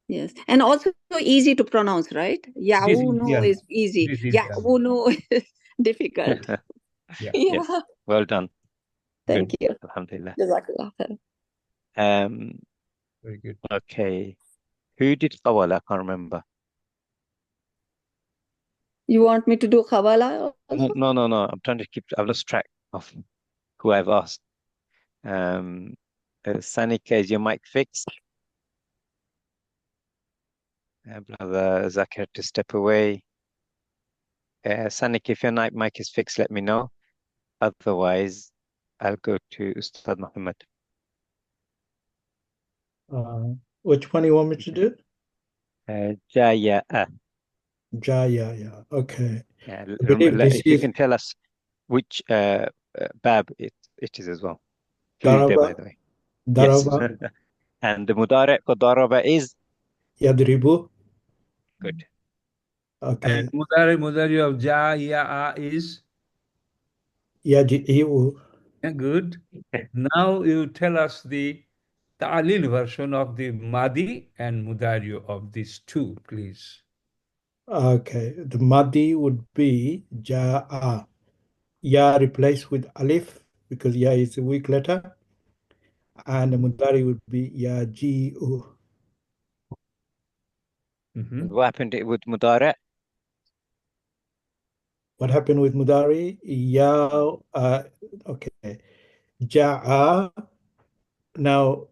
Yes. And also easy to pronounce, right? Yawunu is easy. Yawunu is difficult. Yes. Well done. Thank you. Alhamdulillah. Jazakallah. Very good. Okay. Who did Qawwala? I can't remember. You want me to do Qawwala also? No. I'm trying to I've lost track of who I've asked. Sanika, is your mic fixed? Brother Zakir to step away. Sanik, if your mic is fixed, let me know. Otherwise, I'll go to Ustad Muhammad. Which one you want me to do? Jaya'a. Jaya, yeah. Okay. Yeah, I believe this if you is can tell us which bab it is as well. Two there, by Daraba, the way. Yes. Daraba, And the mudari' for daraba is Yadribu. good. And Okay. mudari of ja'a is Yaji'u. good. Now you tell us the ta'lil version of the madi and mudari of these two, please. Okay. The Madi would be Ja'a. Ya replaced with Alif because Ya is a weak letter. And the Mudari would be Yaji'u. What happened with mudari'? What happened with Mudari? Ya, okay. Ja'a. Now,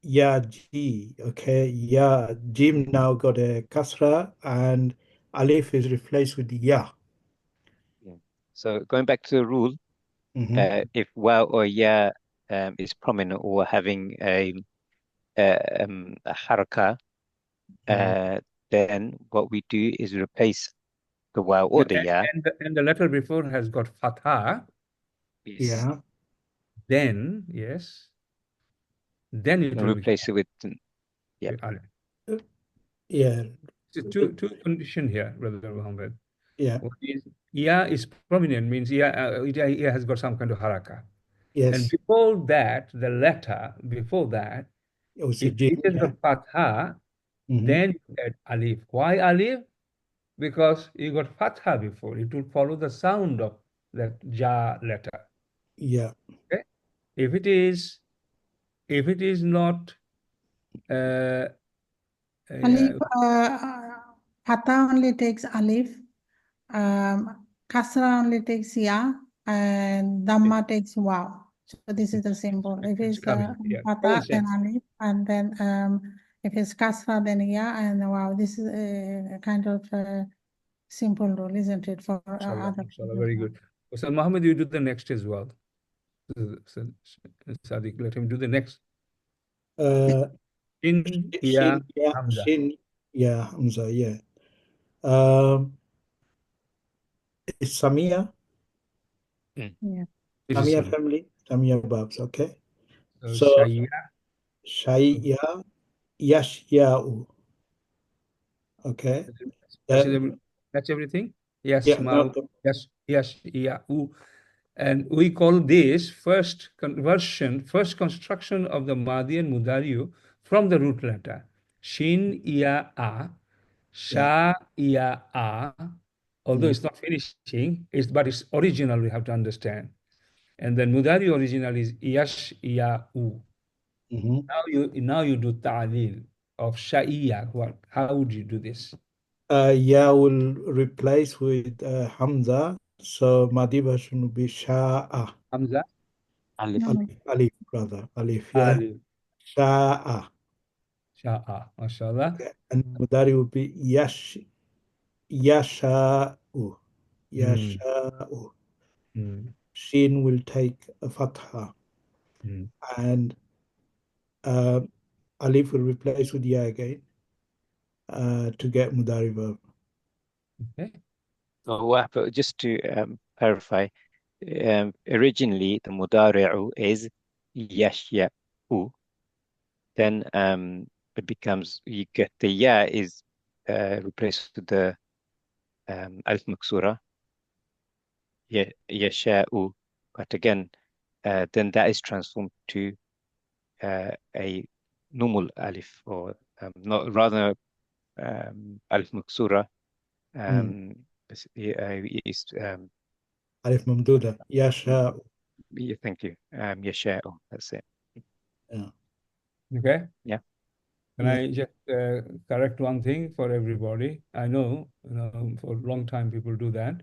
Ya Ji. Okay. Ya Jim now got a Kasra and Alif is replaced with Ya. Yeah. So going back to the rule, Mhm. if waw or ya is prominent or having a haraka, then what we do is replace the waw or the ya. And the letter before has got fatha. Yes. Yeah. Then, yes. Then it And will replace it with yeah. Yeah. So two condition here, Brother Muhammad. Yeah. One is ya is prominent, means ya has got some kind of haraka. Yes. And before that, the letter before that, It was a if Jim. it is Yeah. the fatha, Mhm. then you add alif. Why alif? Because you got fatha before. It will follow the sound of that ja letter. Yeah. Okay. If it is not Alif, Fatha only takes Alif, Kasra only takes Ya, and Dhamma takes Waw. So this is the symbol. If it's it's coming. Yeah. Fatha, Common then sense. Alif, and then if it's Kasra, then Ya, and Waw. This is a kind of simple rule, isn't it, for other Mashallah, very good. So Muhammad, you do the next as well. So, Sadiq, let him do the next. In ya Hamza. Shin, yeah, Hamza, yeah. It's Samia. Yeah. Samia family, Samia Babs, okay. So Shayya. Shayya, Yashya'u. Okay. That's everything? Yes, Yeah, yes, yeah. And we call this first construction of the Madi and Mudariyu from the root letter. Shin, ya, a, sha, ya, a. Although it's not finishing, but it's original, we have to understand. And then Mudari original is yash, ya, u. Now you do ta'lil of sha'iyya. How would you do this? Ya will replace with Hamza. So Madi version will be Sha'a. Hamza? Alif, brother. Alif, yeah. Alif. Sha'a. Sha'a. MashaAllah. Okay. And Mudari will be Yasha'u. Yasha'u. Shin will take a fatha. And Alif will replace with Ya again to get Mudari verb. Okay. So just to clarify, originally the mudari'u is yashya'u. Then it becomes, you get the ya is replaced with the alif maksura, yasha'u. But again, then that is transformed to a normal alif, or not rather alif maksura. Is Alif Mamduda. Yasha'u. yeah, thank you. Yasha'u. That's it. Yeah. Okay. Yeah. Can I just correct one thing for everybody? I know, for a long time people do that.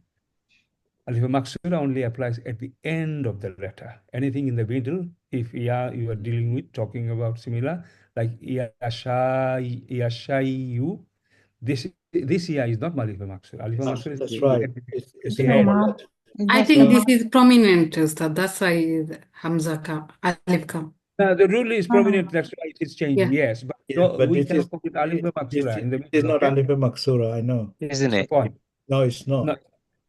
Alif maksura only applies at the end of the letter. Anything in the middle, if you are dealing with, talking about similar, like yashayu, this ya is not alif maksura. Alif maksura That's is right. at It's the a end. normal letter. I think this is prominent, Ustad. That's why Hamza ka, Alif ka. The rule is prominent, that's why it is changing, yes. But, Yeah, but we this cannot is put it alif ba maksura in the it is middle. not alif ba maksura, I know. Isn't That's the it? point. No, it's not. No,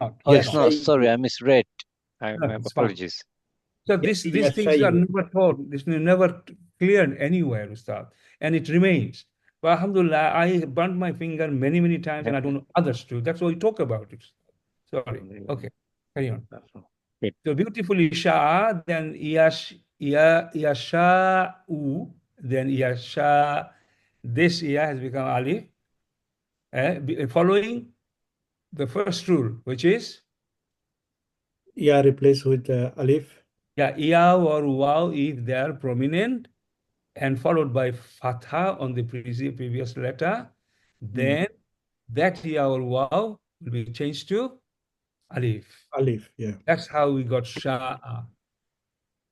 Oh, Yes, it's not. I- Sorry, I misread. No, My it's fine. apologies. So Yeah, these yes, things are I- never taught. This is never cleared anywhere, Ustad, and it remains. But alhamdulillah, I burnt my finger many, many times, and I don't know others too. That's why we talk about it. Sorry. Okay, carry on. Good. So beautifully sha'a, then yasha'u, then yasha. This ya has become alif. Following the first rule, which is Yeah, replaced with alif. yeah, ya or waw if they are prominent and followed by fatha on the previous letter, then that ya or waw will be changed to alif. Alif, yeah. That's how we got sha'a.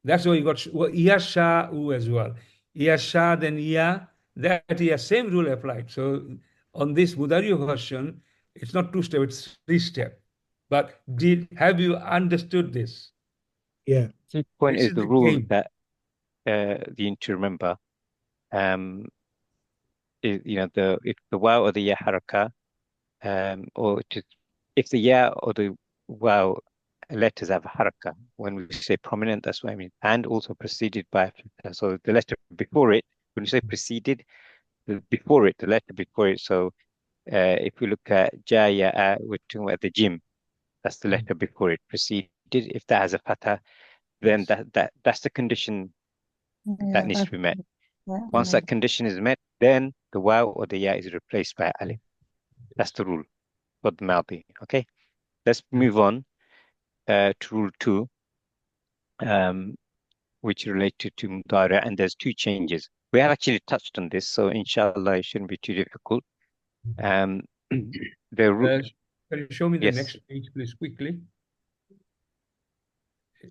That's why you got yasha'u as well. Yasha, then ya, that ya, same rule applied. So on this Mudari version, it's not two-step, it's three-step. But have you understood this? Yeah. Key point This is is the the rule game. that you need to remember. Is, if the waw or the ya haraka, or if the ya or the waw letters have haraka, when we say prominent, that's what I mean, and also preceded by so the letter before it. When you say preceded, the letter before it. So if we look at jaya, we're talking about the jim. That's the letter before it. Preceded. If that has a fatha, then that's the condition that needs to be met. Once that condition is met, then the waw or the ya is replaced by alif. That's the rule for the Malbi. Okay, let's move on to rule 2, which related to Mudara, and there's 2 changes. We have actually touched on this, so inshallah it shouldn't be too difficult. The rule. Can you show me the Yes. next page, please, quickly?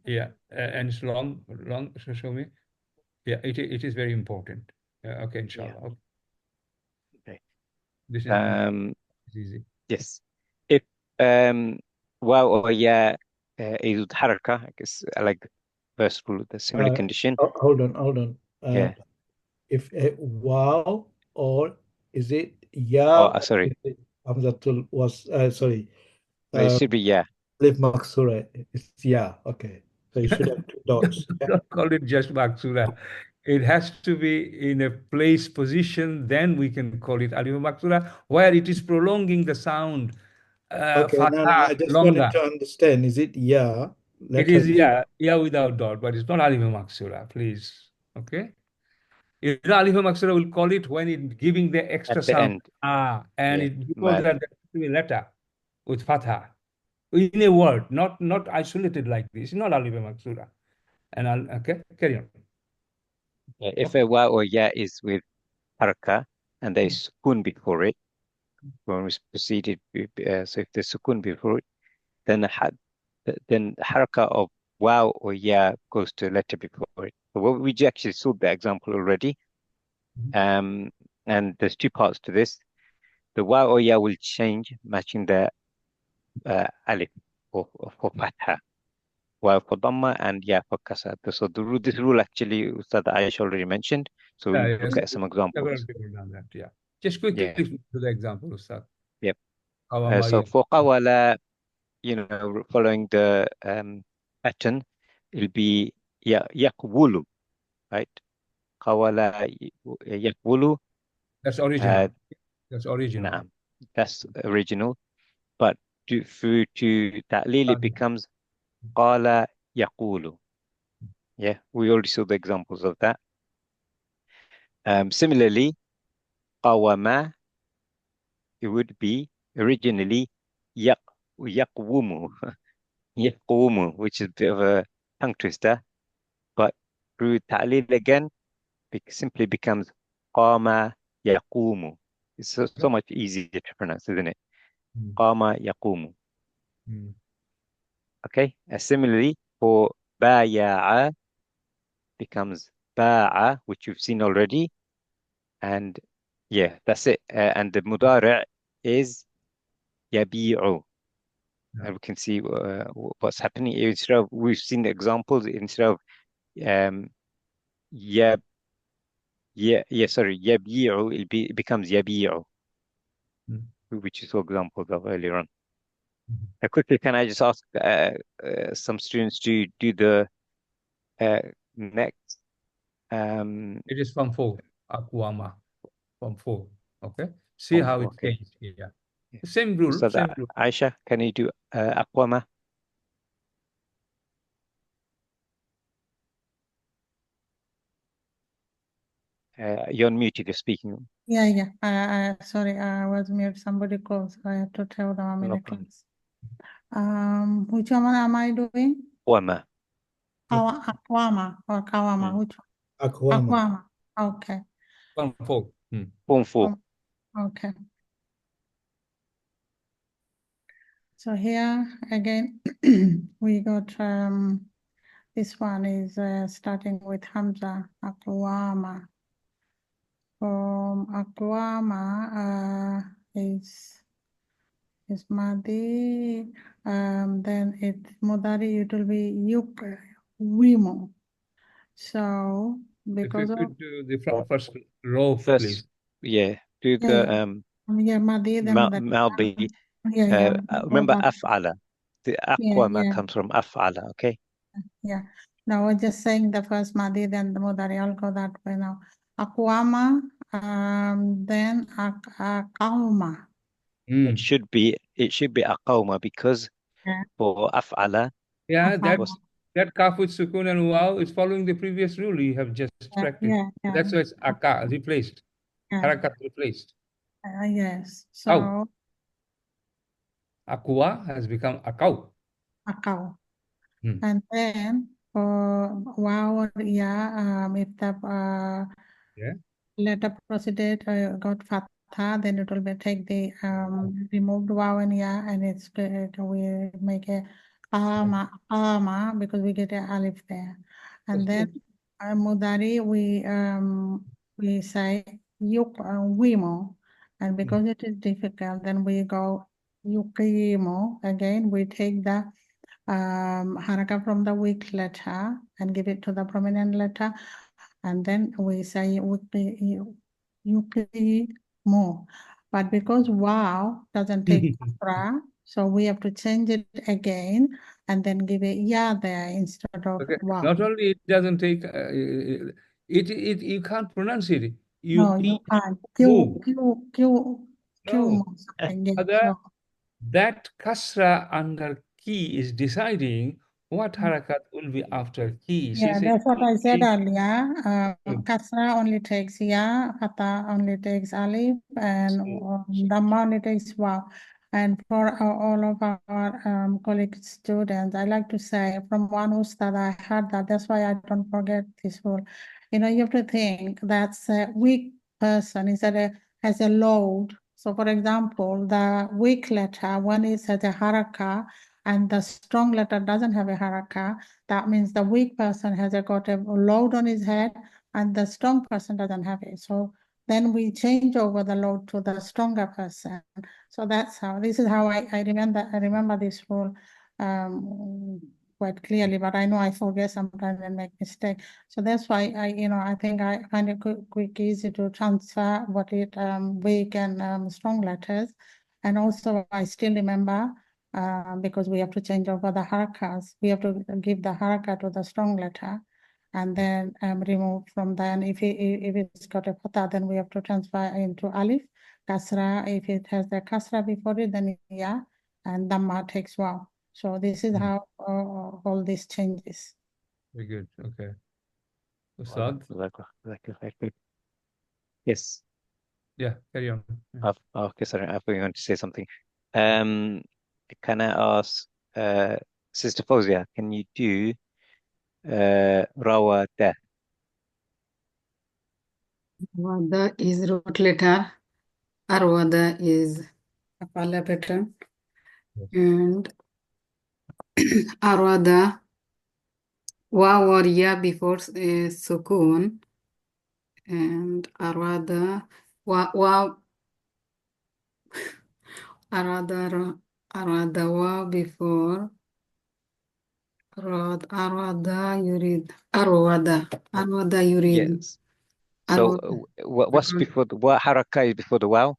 Yeah, and it's long, so show me. Yeah, it is very important. Okay, inshallah. Okay. This is easy. Yes. If waw or ya is haraka, I guess I like the first rule, the similar condition. Hold on. Yeah. If waw or is it ya? Oh, sorry. Hamzatul was sorry. It should be ya. Alif maksura. It's ya. Okay. So you should have 2 dots. Don't call it just maksura. It has to be in a place position, then we can call it alif maksura, where it is prolonging the sound. Okay, no, I just longer. wanted to understand. Is it ya? It is ya without dot, but it's not alif maksura, please. Okay. If alif maksura, will call it when it giving the extra At the sound. end. And Yeah, it before mad. that there has to be letter with fatha. In a word, not isolated like this. Not alif maksura. And okay, carry on. Yeah, if a waw or ya is with haraka and there is sukun before it, when we proceeded, so if there's sukun before it, then haraka of waw or ya goes to a letter before it. So we actually saw the example already. And there's 2 parts to this. The waw or ya will change, matching the alif for fatha, waw for dhamma, and ya for kasra. So this rule actually, Ustad Aish already mentioned. So we'll look at some examples. Several people done that, yeah. Just quickly to the example, Ustad. Yep. So for qawala, following the pattern, it'll be yaqwulu, right? Qawala yaqwulu. That's original. That's original. Nah, that's original. But to ta'lil, it becomes qala yaqulu. Yeah, we already saw the examples of that. Similarly, qawama, it would be originally yaqwumu. Yaqwumu, which is a bit of a tongue twister, but through ta'lil again, it simply becomes qama yaqumu. It's so much easier to pronounce, isn't it? Qama yaqumu. Okay. Similarly, for baya'a becomes ba'a, which you've seen already, and yeah, that's it. And the mudari' is yabi'u. And we can see what's happening. We've seen the examples instead of Yab, sorry, yabi'u, it becomes yabi'u, which is, for example, of earlier on. Quickly, can I just ask some students to do the next? It is from 4, Aqwama, from 4. Okay. See how it okay. changed here. Same rule, So same rule. Aisha, can you do Aqwama? You're on mute if you're speaking. Yeah. Sorry, I was mute. Somebody called, so I have to tell them I'm in a class. Which one am I doing? Aqwama. Aqwama or Kawama? Which one? Aqwama. Okay. From 4. Form 4. Okay. So here again, we got this one is starting with Hamza, Aqwama. From Aqwama is Madi, then Mudari, it will be Wimo. So because If you of could do the first row, please. Yeah, do the Madi, then Malbi. Remember af'ala. The Aqwama comes from af'ala, okay? Yeah. Now we're just saying the first Madi, then the Mudari. I'll go that way now. Aqwama, then Aqawma. It should be Aqawma because for af'ala. Yeah, that kaf with sukun and waw is following the previous rule you have just practiced. That's why it's aka replaced. Harakat replaced. Yes. So Aqwa has become akaw. Akaw. And then for waw or ya, if the letter proceeded got fatha, then it will be take the removed waw and ya, and it's we make a ama because we get a alif there. And then mudari we say wimo, and because it is difficult, then we go yuqimo. Again, we take the haraka from the weak letter and give it to the prominent letter, and then we say yuqimo. But because wow doesn't take kasra, so we have to change it again and then give it ya there instead of wow. Not only it doesn't take it you can't pronounce it. No, you can't. That kasra under ki is deciding what harakat will be after ki. Yeah, that's what I said earlier. Kasra only takes ya, fatha only takes alif, and dhamma only takes waw. And for all of our colleague students, I like to say from one ustad I heard that. That's why I don't forget this rule. You have to think that's a weak person has a load. So, for example, the weak letter when it has a haraka and the strong letter doesn't have a haraka, that means the weak person has got a load on his head and the strong person doesn't have it. So then we change over the load to the stronger person. So this is how I remember this rule quite clearly, but I know I forget sometimes and make mistake. So that's why I think I find it quick, easy to transfer what it weak and strong letters. And also I still remember because we have to change over the harakas. We have to give the haraka to the strong letter and then remove from then. If it's got a fatha, then we have to transfer into alif. Kasra, if it has the kasra before it, then ya, and dhamma takes waw. So this is how all these changes. Very good. Okay. Yes. Yeah, carry on. Okay, sorry, I thought you wanted to say something. Can I ask Sister Fawzia, can you do rawada? Rawada is root letter. Arwada is a pala pattern. And Arwada, waw or ya before sukun. And Arwada, waw, Arwada waw before Arwada yurid. Arwada yurid. Yes. So what's Because- before what haraka is before the wow?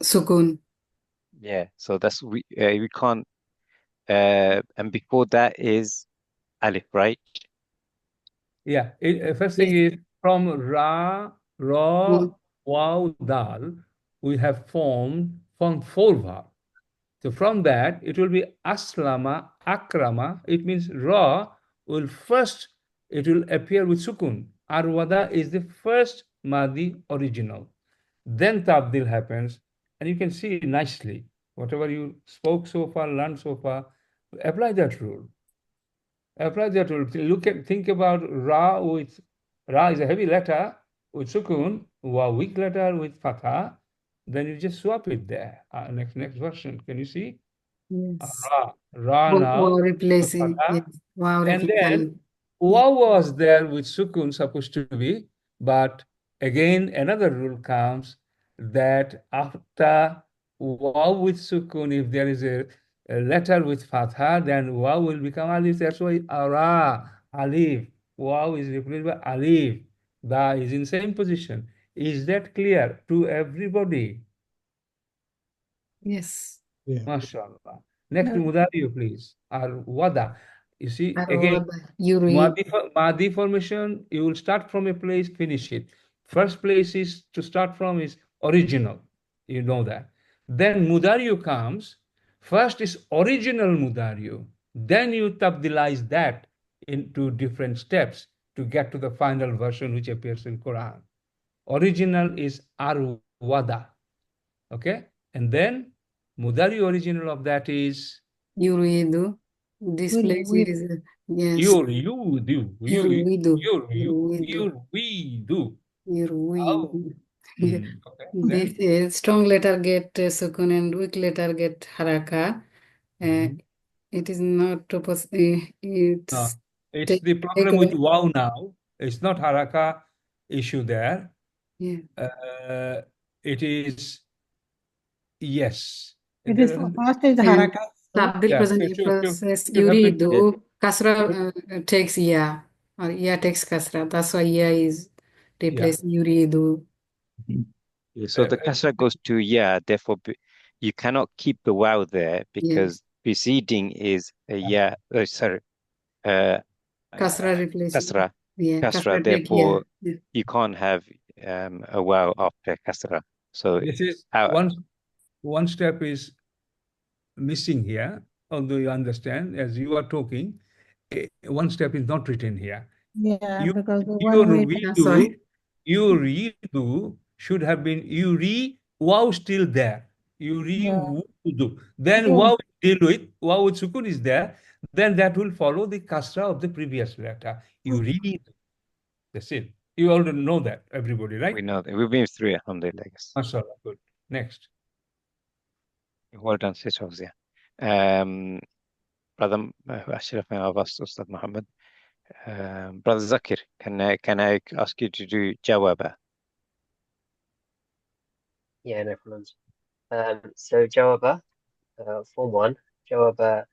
Sukun. Yeah. So that's we can't and before that is alif, right? Yeah, first thing is from Ra, Mm. Waw, Dal, we have formed four verbs. So from that, it will be Aslama, Akrama. It means Ra will first, it will appear with Sukun. Arwada is the first Madi original. Then Tabdil happens, and you can see nicely, whatever you spoke so far, learned so far, apply that rule. Apply that rule. Think about Ra with Ra is a heavy letter with Sukun, Wa weak letter with Fatha. Then you just swap it there. Next version. Can you see? Yes. Ra now. Wow, replacing. Fatha. Yes. Wow, And then replacing. Waw was there with Sukun supposed to be, but again another rule comes that after Waw with Sukun, if there is a letter with Fatha, then Waw will become Alif. That's why Ara, Alif. Waw is replaced by Alif. Da is in same position. Is that clear to everybody? Yes. Yeah. MashaAllah. Next, No. Mudariyu, please. Or Wada. You see, again, Arwada yurid. Madi formation, you will start from a place, finish it. First place is to start from is original. You know that. Then Mudariyu comes. First is original Mudariyu. Then you tabdilize that into different steps to get to the final version which appears in Quran. Original is Arwada. Okay? And then Mudari original of that is Yuridu. This place is, yes. Yuridu. Yuridu. Oh. Okay. Then, This strong letter get sukun and weak letter get haraka. It is not it's it's the problem with wow now. It's not haraka issue there. Yeah. It is yes. It is first is haraka. Tabdil present process yuridu kasra takes ya or ya takes kasra. That's why ya is replaced yuridu. So the kasra goes to yeah, therefore you cannot keep the wow there because preceding is a yeah, sorry, Kasra replaces kasra, yeah, kasra, therefore you can't have a wow after kasra. So this is one step is missing here, although you understand as you are talking, one step is not written here. Yeah, because your redo should have been wow still there. Wudu. Then wow deal with wow with sukun is there. Then that will follow the kasra of the previous letter. You read. That's it. You already know that, everybody, right? we know that. We've been through it, alhamdulillah. MashaAllah, good. Next. Well done, Sis Fawzia. Brother Ashraf, I've asked Ustad Muhammad. Brother Zakir, can I ask you to do Jawaba? Yeah, no problems. So Jawaba, form 1. Jawaba,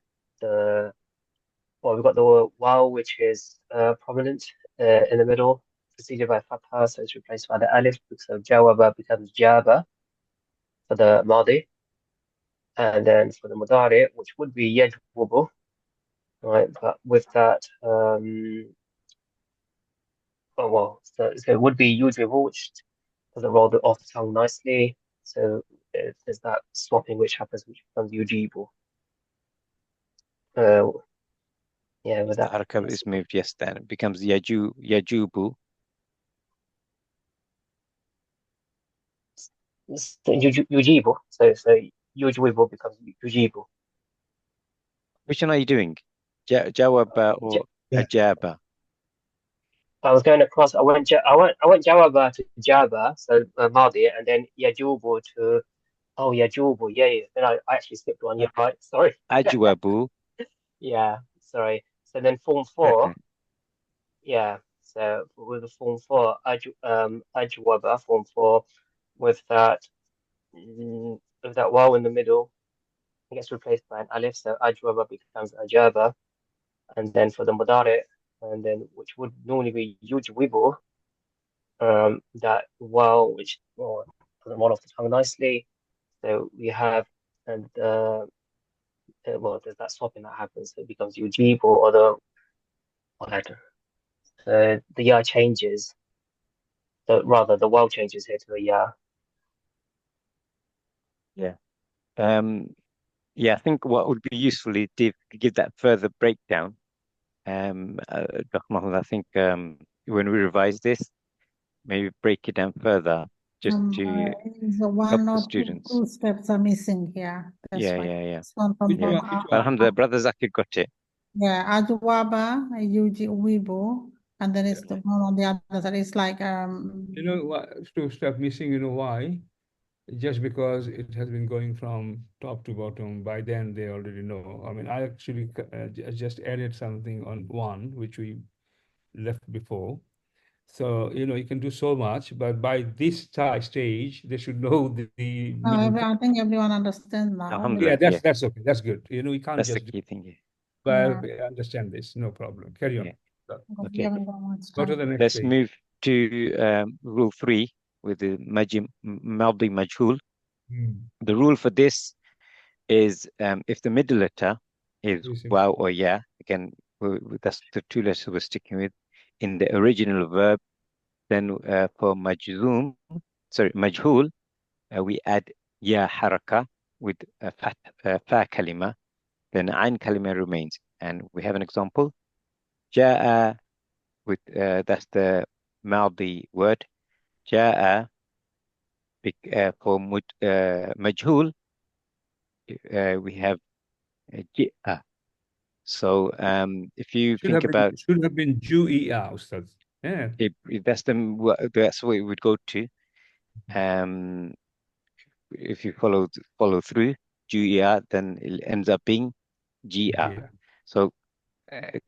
we've got the wow, which is prominent in the middle, preceded by fatha, so it's replaced by the alif. So Jawaba becomes Jaba for the Madi. And then for the Mudari, which would be Yajwubu, right? But with that, so it would be Yujibu, which doesn't roll off the tongue nicely. So there's that swapping which happens, which becomes Yujibu. Yeah, with that. The harakah is moved, yes, then it becomes Yajubu. Yujibu. So Yujibu becomes Yujibu. Which one are you doing? Jawaba or Ajaba? I was going across. I went Jawaba to Jaba, so Madi, and then Yajubu to Yajubu. Yeah. Then I actually skipped one. Yeah, right. Sorry. Ajwabu. Yeah, sorry. So then form 4. Yeah. So with the form 4, Ajwaba, form 4, with that wow in the middle, gets replaced by an alif, so ajwaba becomes ajaba. And then for the mudari, and then which would normally be yujwibu, that wow, which doesn't roll off the tongue nicely. So we have, and well, there's that swapping that happens, so it becomes yujibu or the latter. So the ya changes. So rather, the wow changes here to a ya. Yeah. Yeah, I think what would be useful is to give that further breakdown. Dr. Mahmoud, I think when we revise this, maybe break it down further just to so help one the or students. two steps are missing here. That's Yeah, why. yeah. This one Which from one? Which one? Alhamdulillah, Brother Zakir got it. yeah, Ajwaba, Yuji Uibo, and then it's the one on the other side. It's like You know what? To stop missing, you know why? Just because it has been going from top to bottom. By then, they already know. I mean, I actually just added something on one, which we left before. So, you know, you can do so much, but by this stage, they should know the middle. I think everyone understands now. Alhamdulillah, Yeah, yeah. that's okay. That's good. You know, we can't That's the just do, key thing here. but understand this. No problem. Carry on. Yeah. because we Okay. haven't got much Go to time. the next Let's page. move to rule 3 with the Madi Majhul. The rule for this is if the middle letter is waw or ya, again, that's the two letters we're sticking with, in the original verb, then for majhul, we add ya haraka with fa kalima, then ain kalima remains. And we have an example. Ja'a, with that's the Madi word. Ja'a, for majhul, we have ji'a. So if you think about, should have been Ju'i'a, Ustad. Yeah. that's what it would go to. If you follow through Ju'i'a, then it ends up being Ji'a. So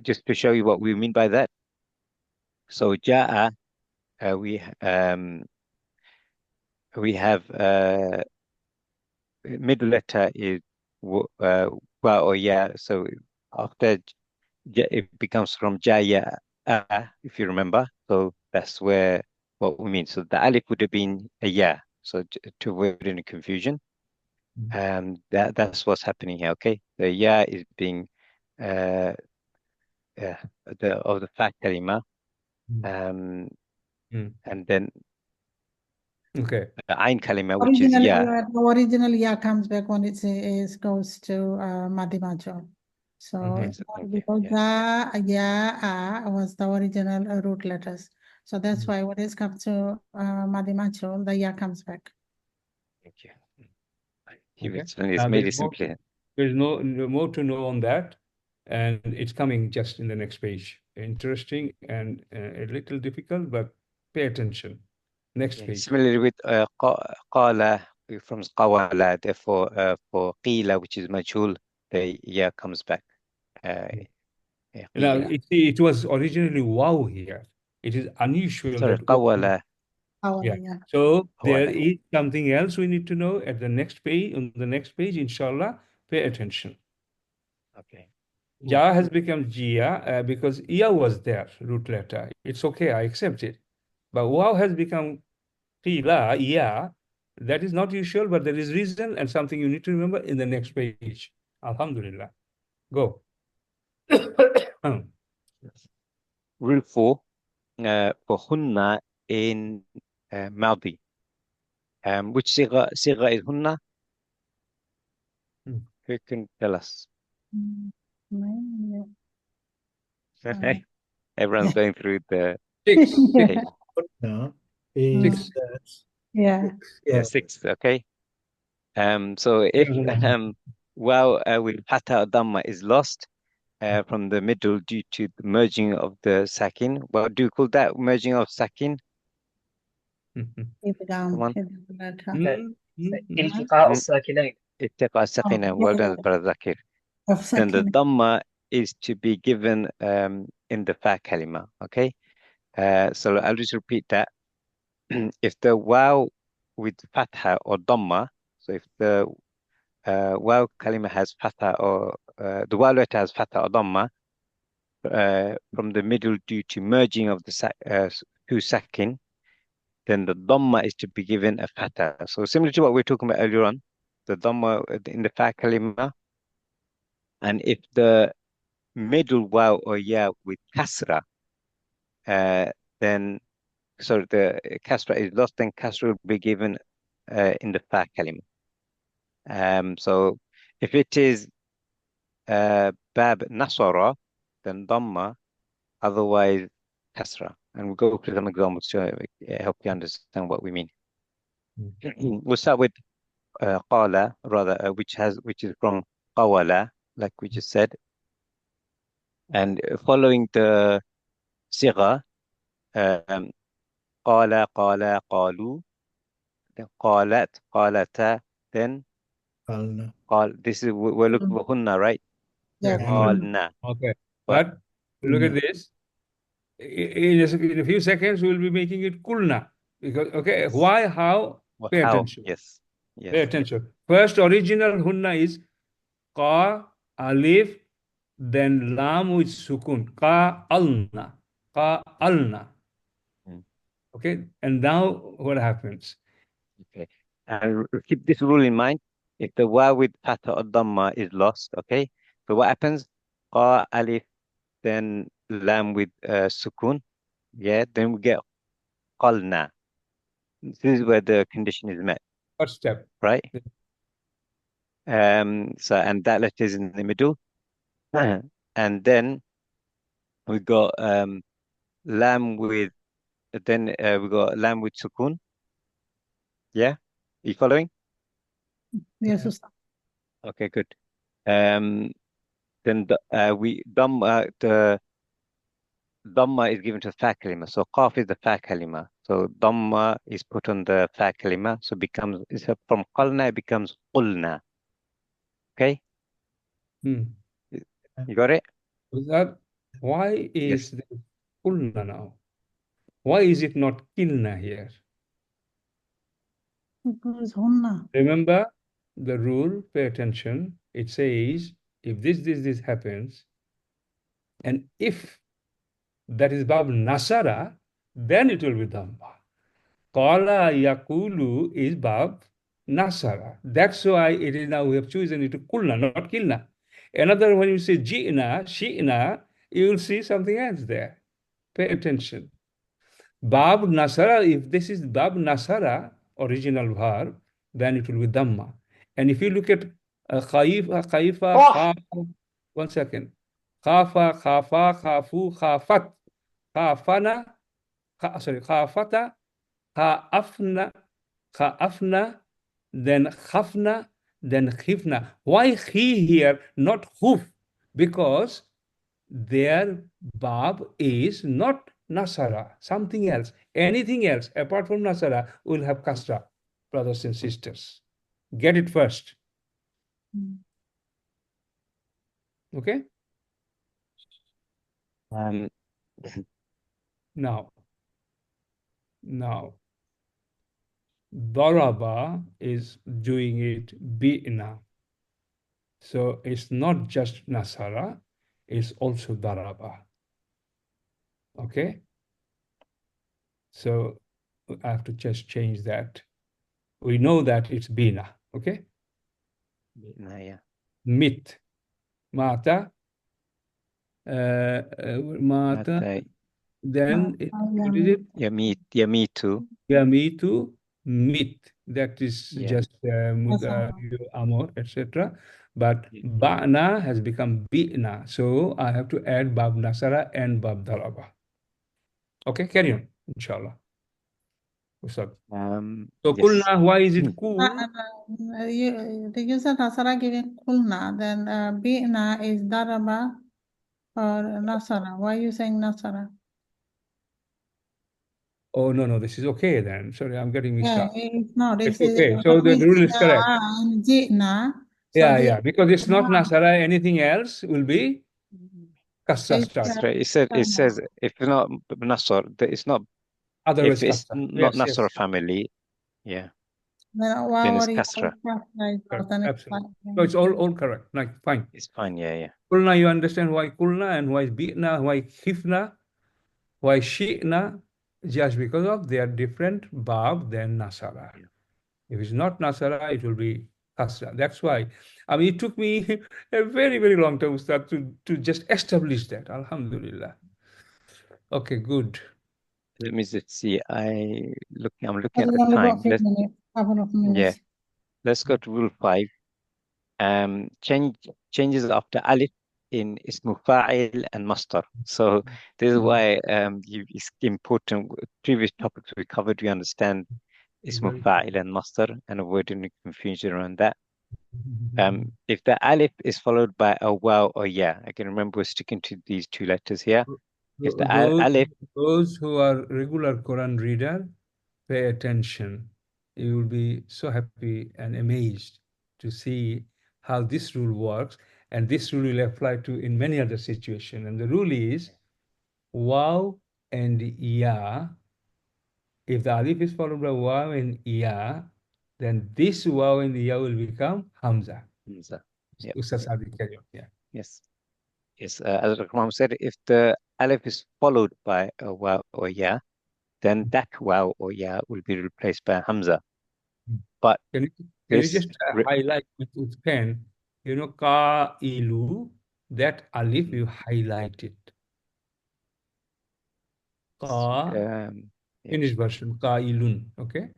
just to show you what we mean by that. So Ja'a, we have middle letter is wa or ya. So after it becomes from Jaya, if you remember. So that's what we mean. So the alif would have been a ya. So to avoid any confusion, that's what's happening here. Okay, the ya is being of the fa kalima, and then okay, the ain kalima, which is ya. The original ya comes back when it goes to Madi Majhul. So because ya was the original root letters. So that's why when it comes to Madi Majhul, the ya comes back. Thank you. It's made it simpler. There's no more to know on that, and it's coming just in the next page. Interesting and a little difficult, but pay attention. Next page. Similarly with qala from qawala, therefore for qila, which is majhul, the ya comes back. Now, it was originally wow here. It is unusual. Sorry, qawala. Yeah. So there is something else we need to know at the next page. On the next page, inshallah, pay attention. Okay. Ja has become Jia because Ya was there, root letter. It's okay, I accept it. But Wow has become Qila, Ya. That is not usual, but there is reason and something you need to remember in the next page. Alhamdulillah. Go. Rule 4 for hunna in Madi. Which sigha is hunna? Who can tell us? Everyone's going through the six. No, is six. Okay. So if with fatha dhamma is lost from the middle due to the merging of the sakin, what do you call that? Merging of sakin? Iltiqa as-sakinain. Iltiqa as-sakinain. Well done, Brother Zakir. Then the dhamma is to be given in the fa kalima. Okay. So I'll just repeat that. If the waw with fatha or dhamma, so if the waw kalima has fatha or the waw letter has fatha or dhamma from the middle due to merging of the two sakin, then the dhamma is to be given a fatha. So similar to what we were talking about earlier on, the dhamma in the fa kalima, and if the middle waw or ya with kasra, then so the kasra is lost, then kasra will be given in the fa kalima. So if it is bab nasara, then dhamma, otherwise kasra. And we'll go through some examples to help you understand what we mean. We'll start with qala, rather, which is from qawala, like we just said. And following the sigha, qala, qala, qalu, then qalat, qalata, then this is, we're looking for hunna, right? Yes. Qalna. Okay. But But look at this. In a few seconds, we'll be making it kulna. Because, okay, Yes. why, how? What, Pay how? attention. Yes. Pay Yes. attention. First, original hunna is qa, alif, then lam with sukun. Qa, alna. Qa, alna. Mm. Okay, and now what happens? Okay. And keep this rule in mind. If the waw with fatha or dhamma is lost, okay? So what happens? Qa, alif, then lam with sukun. Yeah, then we get qalna. This is where the condition is met, First step. right? So, and that letter is in the middle. And then we got lam with, then we got lam with sukun. Yeah? You following? Yes, Ustad. Okay, good. Then the dhamma is given to fa kalima. So qaf is the fa kalima. So dhamma is put on the fa kalima. So from qalna it becomes qulna. Okay? Hmm. You got it? Why is Yes. this kulna now? Why is it not kilna here? Because hunna. Remember the rule, pay attention. It says, if this happens, and if that is bab nasara, then it will be dhamma. Qala yakulu is bab nasara. That's why it is now we have chosen it to kulna, not kilna. Another, when you say ji'na, shi'na, you will see something else there. Pay attention. Bab nasara, if this is bab nasara, original verb, then it will be dhamma. And if you look at khaifa, khafa, one second. Khafa, khafa, khafu, khafat, khafana, khafata, khafna, then khafna, then khifna. Why he here, not hoof? Because their bab is not nasara, something else. Anything else apart from nasara will have kasra, brothers and sisters. Get it first. Okay? Now, daraba is doing it bi'na. So it's not just nasara, it's also daraba. Okay? So I have to just change that. We know that it's bina. Okay? Yeah. Mit. Mata. Mata. Then what is it? Yamitu. Yamitu. Mit. That is Yeah. just amor, etc. But ba'na has become bi'na. So I have to add bab nasara and bab daraba. Okay, carry on, inshallah. So Yes. kulna, why is it cool? You said nasara giving kulna, then bi'na is daraba or nasara. Why are you saying nasara? Oh, no, this is okay then. Sorry, I'm getting mixed up. It's not. It's okay. So the rule is correct. Yeah, because it's not nasara, anything else will be kasra starter. It says if it's not nasr, it's not. Otherwise, if it's kasra. not Yes. nasr family, yeah. then it's kasra. Absolutely. So it's all correct. Like, fine. It's fine, yeah. Kulna, you understand why kulna and why bi'na, why khifna, why shi'na, just because of they are different bab than nasara. Yeah. If it's not nasara, it will be kasra. That's why. I mean, it took me a very, very long time to just establish that. Alhamdulillah. Okay, good. Let me just see. I'm looking at Only the time. got 5 minutes, couple of minutes. Yeah. Let's go to rule 5. Changes after alif in ismu fa'il and mastar. So this is why it's important. Previous topics we covered, we understand ismu fa'il and mastar and avoid any confusion around that. If the alif is followed by a waw or ya, I can remember we're sticking to these 2 letters here. If the alif, those who are regular Quran reader, pay attention. You will be so happy and amazed to see how this rule works, and this rule will apply to in many other situations. And the rule is waw and ya. If the alif is followed by waw and ya, then this waw and ya will become hamza. Yeah. Yeah. Yes. Yes. As Rahman said, if the alif is followed by a waw or ya, then that waw or ya will be replaced by hamza. But can you just highlight with pen? You know, qa'ilu, that alif you highlight it. Finish version, qa'ilun. Okay.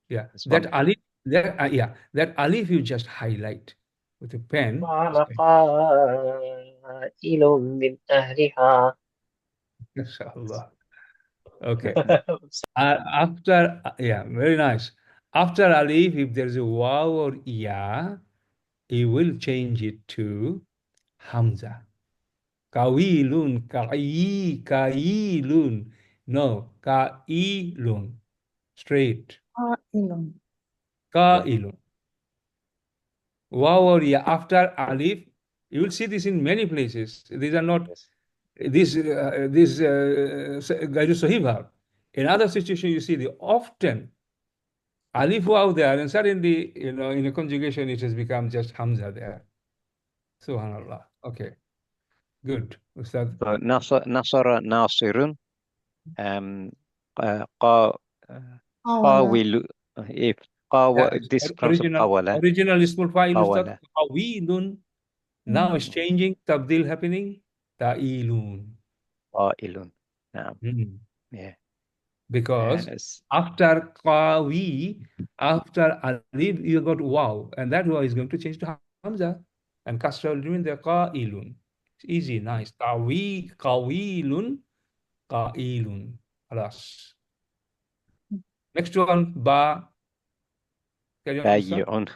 Yeah, that alif, that alif you just highlight with a pen. Inshallah. Okay. After, very nice. After alif, if there's a waw or ya, he will change it to hamza. Kawilun, kailun. No, kailun. Straight. Kailun. Waw or ya after alif, you will see this in many places. These are not this Sahih verb. In other situations, you see the often alif waw there, and suddenly, in a conjugation, it has become just hamza there. Subhanallah. Okay, good. Ustad. Nasara nasirun. Qawilu. If this comes from qawala. Original ismul fa'il ustad qawilun. Now it's changing. Tabdil happening. Ta'ilun. Qa'ilun. Yeah. Because after qawi, after alif, you got waw, and that waw is going to change to hamza, and kasra will remain there. Qa'ilun. It's easy, nice. Qawilun, qa'ilun. Alas. Next one, ba. Bayi'un.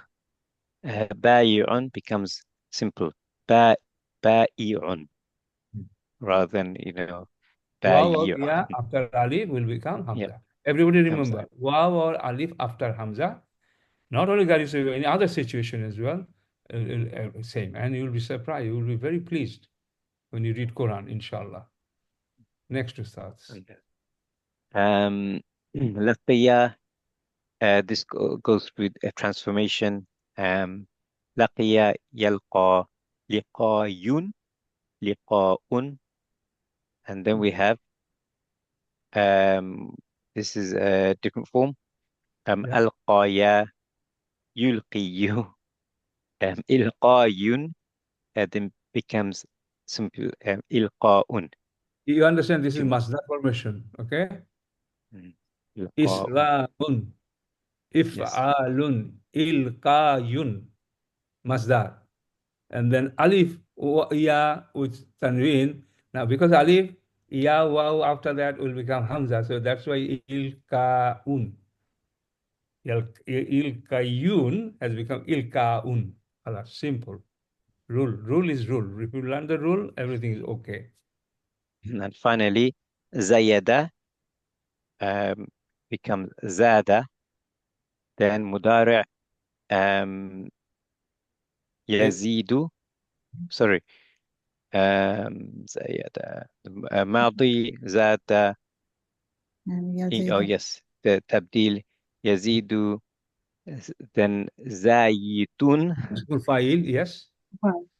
Bayi'un becomes simple. Ba'i'un. Rather than, Waw or ya after alif will become hamza. Yep. Everybody remember, waw or alif after hamza. Not only that, is in other situation as well, same. And you will be surprised. You will be very pleased when you read Quran, inshallah. Next to thoughts. Laqiya. This goes with a transformation. Laqiya yalqa liqayun liqa'un. And then we have this is a different form. Alqaya yulqiyu. Ilqayun then becomes simple ilqa'un. You understand this is masdar formation, okay? Islamun, if'alun, ilqayun, masdar. And then alif ya with tanween. Now because alif, ya waw after that will become hamza, so that's why ilqaun. Ilqayun has become ilqaun. Simple. Rule is rule. If you learn the rule, everything is okay. And finally, zayada becomes zada. Then mudari' yazidu. Sorry. زيادة ماضي زاد. Oh yes, the tabdil yazidu, then zayitun. Ismul fa'il, yes.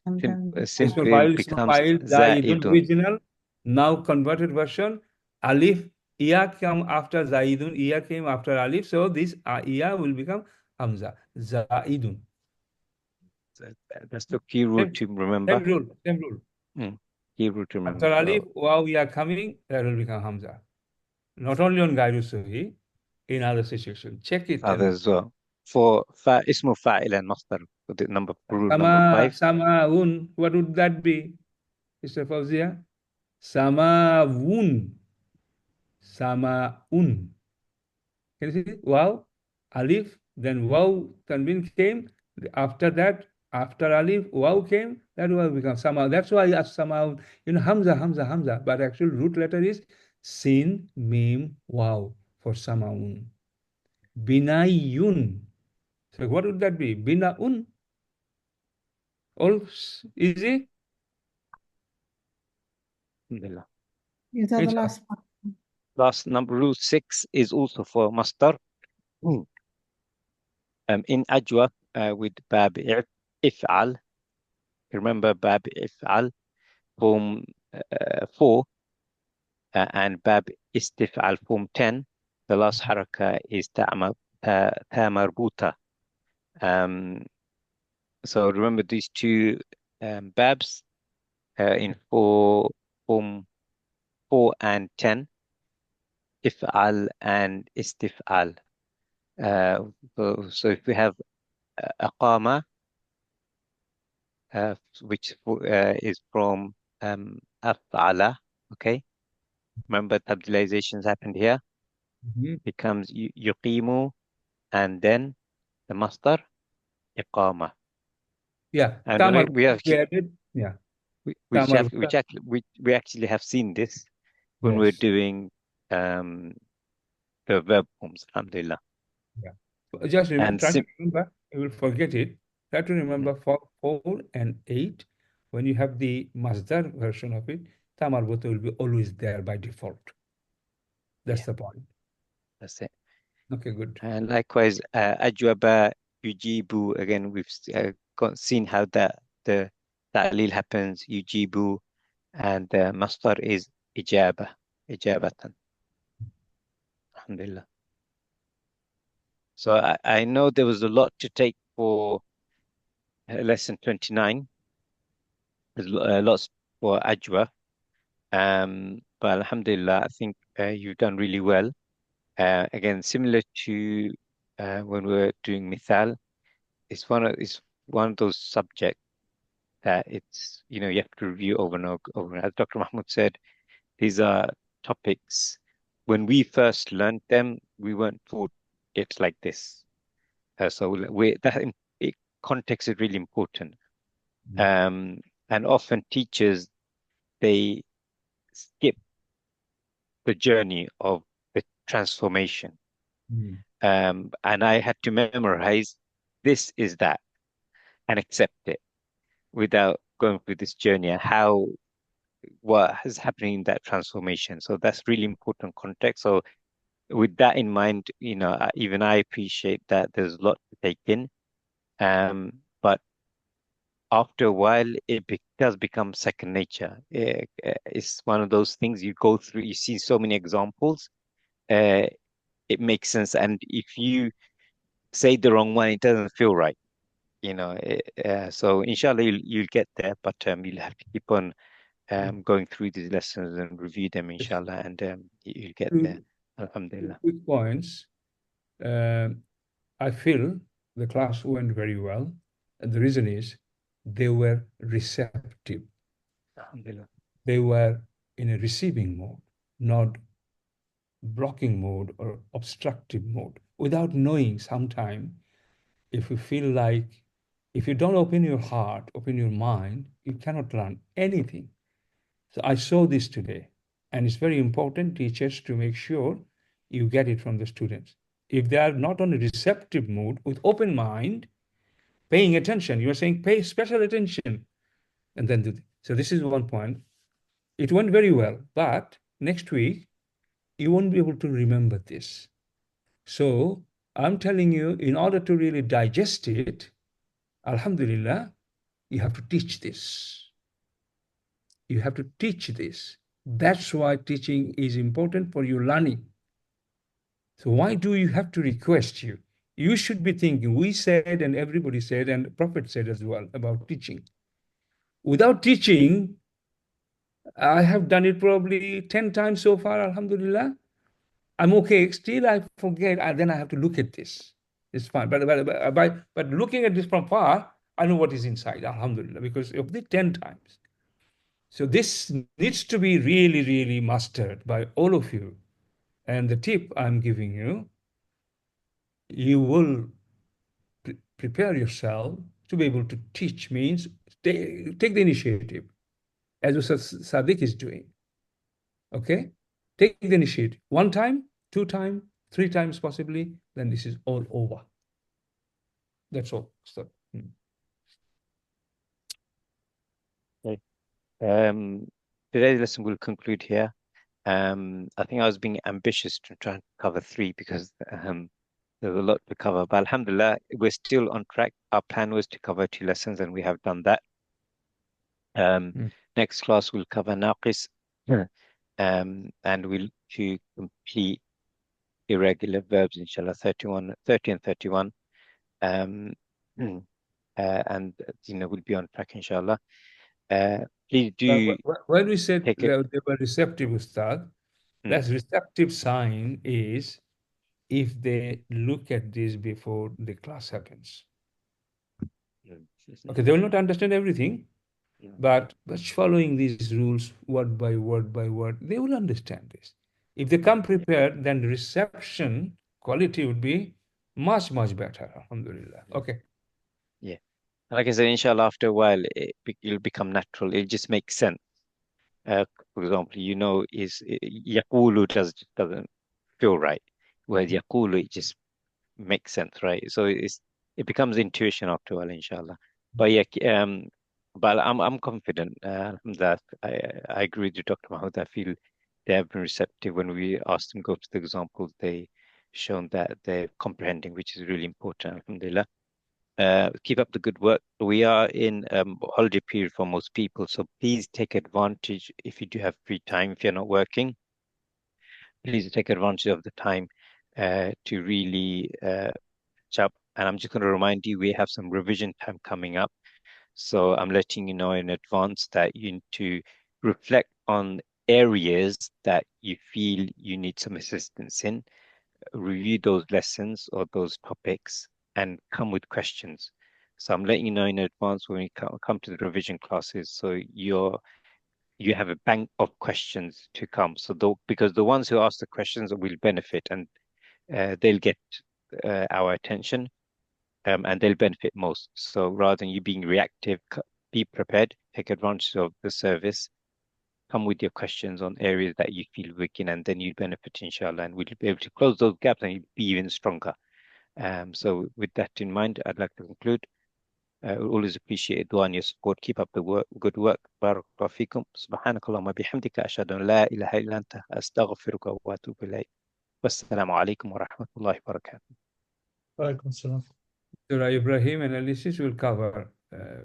And then Ismul Simple fa'il, ismul becomes fa'il, zaidun, zaidun. original. Now converted version, alif, iya came after zaidun, iya came after alif. So this iya will become hamza, zaidun. That's the key rule to remember. Same rule. Key rule to remember. After alif, wow, we are coming, that will become hamza. Not only on Gairu Suhi, in other situations. Check it. Others as well. For ismu fa'il and masdar, the rule number 5. Sama'un, what would that be, Mr. Fauzia? Sama'un. Sama'un. Can you see? Wow, alif, then wow, tanwin came. After that, after alif, wow came. That will become sama. That's why as sama'un, hamza. But actual root letter is sin, mim, wow for sama'un. Binayun. So what would that be? Bina'un. All easy? Is that the last one? Last number, rule 6 is also for masdar. In ajwa with bab if'al. Remember bab if'al form 4 and bab istif'al form 10. The last haraka is ta marbuta. So remember these two babs in form 4 and 10, if'al and istif'al. So if we have aqama, which is from af'ala, okay? Remember tabdilizations happened here. Becomes yuqimu, and then the masdar iqama. Yeah, and we actually have seen this when we're doing the verb forms, alhamdulillah. Yeah. Just remember, try to remember, you will forget it. Try to remember for 4 and 8, when you have the masdar version of it, ta marbuta will be always there by default. That's the point. That's it. Okay, good. And likewise, ajwaba, yujibu, again, we've seen how the ta'lil happens, yujibu, and the masdar is ijabatan. Alhamdulillah. So I know there was a lot to take for lesson 29. There's lots for ajwa. But alhamdulillah, I think you've done really well. Again, similar to when we're doing mithal, it's one of those subjects that it's, you have to review over and over. As Dr. Mahmoud said, these are topics. When we first learned them, we weren't taught it like this. So context is really important. And often teachers, they skip the journey of the transformation. And I had to memorize this is that and accept it without going through this journey and what is happening in that transformation. So that's really important context. So with that in mind, even I appreciate that there's a lot to take in. But after a while, it does become second nature. It's one of those things you go through, you see so many examples, it makes sense. And if you say the wrong one, it doesn't feel right. So inshallah, you'll get there, but you'll have to keep on going through these lessons and review them, inshallah, and you'll get there. Alhamdulillah. Quick points. I feel the class went very well, and the reason is they were receptive. Alhamdulillah. They were in a receiving mode, not blocking mode or obstructive mode. Without knowing, sometime, if you feel like, if you don't open your heart, open your mind, you cannot learn anything. So I saw this today, and it's very important, teachers, to make sure you get it from the students. If they are not on a receptive mood, with open mind, paying attention, you are saying pay special attention, and then do this. So this is one point. It went very well, but next week, you won't be able to remember this. So I'm telling you, in order to really digest it, alhamdulillah, you have to teach this. You have to teach this. That's why teaching is important for your learning. So why do you have to request you? You should be thinking, we said and everybody said and the Prophet said as well about teaching. Without teaching, I have done it probably 10 times so far, alhamdulillah. I'm okay. Still, I forget. Then I have to look at this. It's fine. But looking at this from far, I know what is inside, alhamdulillah, because of the 10 times. So this needs to be really, really mastered by all of you. And the tip I'm giving you, you will prepare yourself to be able to teach, means take the initiative, as Ustaz Sadiq is doing. Okay? Take the initiative. 1 time, 2 times, 3 times possibly, then this is all over. That's all. So, Okay. Today's lesson will conclude here. I think I was being ambitious to try and cover 3 because there's a lot to cover. But alhamdulillah, we're still on track. Our plan was to cover 2 lessons, and we have done that. Next class we'll cover naqis, and we'll to complete irregular verbs, inshallah, 30 and 31. And we'll be on track, inshallah. Please do. When we said take they were receptive, Ustad, that receptive sign is if they look at this before the class happens. Okay, they will not understand everything, but following these rules word by word by word, they will understand this. If they come prepared, then the reception quality would be much, much better, alhamdulillah. Okay. Yeah. Like I said, inshallah, after a while, it'll become natural. It just makes sense. For example, is yaqulu doesn't feel right, whereas yaqulu, it just makes sense, right? So it becomes intuition after a while, inshallah. But yeah, but I'm confident that I agree with Dr. Mahmoud. I feel they have been receptive when we asked them go to the examples. They shown that they're comprehending, which is really important, alhamdulillah. Keep up the good work. We are in holiday period for most people, so please take advantage if you do have free time. If you're not working, please take advantage of the time to really catch up. And I'm just going to remind you, we have some revision time coming up. So I'm letting you know in advance that you need to reflect on areas that you feel you need some assistance in, review those lessons or those topics, and come with questions. So I'm letting you know in advance when we come to the revision classes, so you have a bank of questions to come. So because the ones who ask the questions will benefit, and they'll get our attention, and they'll benefit most. So rather than you being reactive, be prepared, take advantage of the service, come with your questions on areas that you feel weak in, and then you benefit, inshallah, and we'll be able to close those gaps and you'll be even stronger. So with that in mind, I'd like to conclude. Always appreciate dua and your support. Keep up the good work. Barakallahu feekum. Subhanakallahumma bihamdika ashhadu an la ilaha illa anta astaghfiruka wa atubu ilayk. Wassalamu alaikum wa rahmatullahi wa barakatuh. Wa alaikum salam. Surah Ibrahim and Alice will cover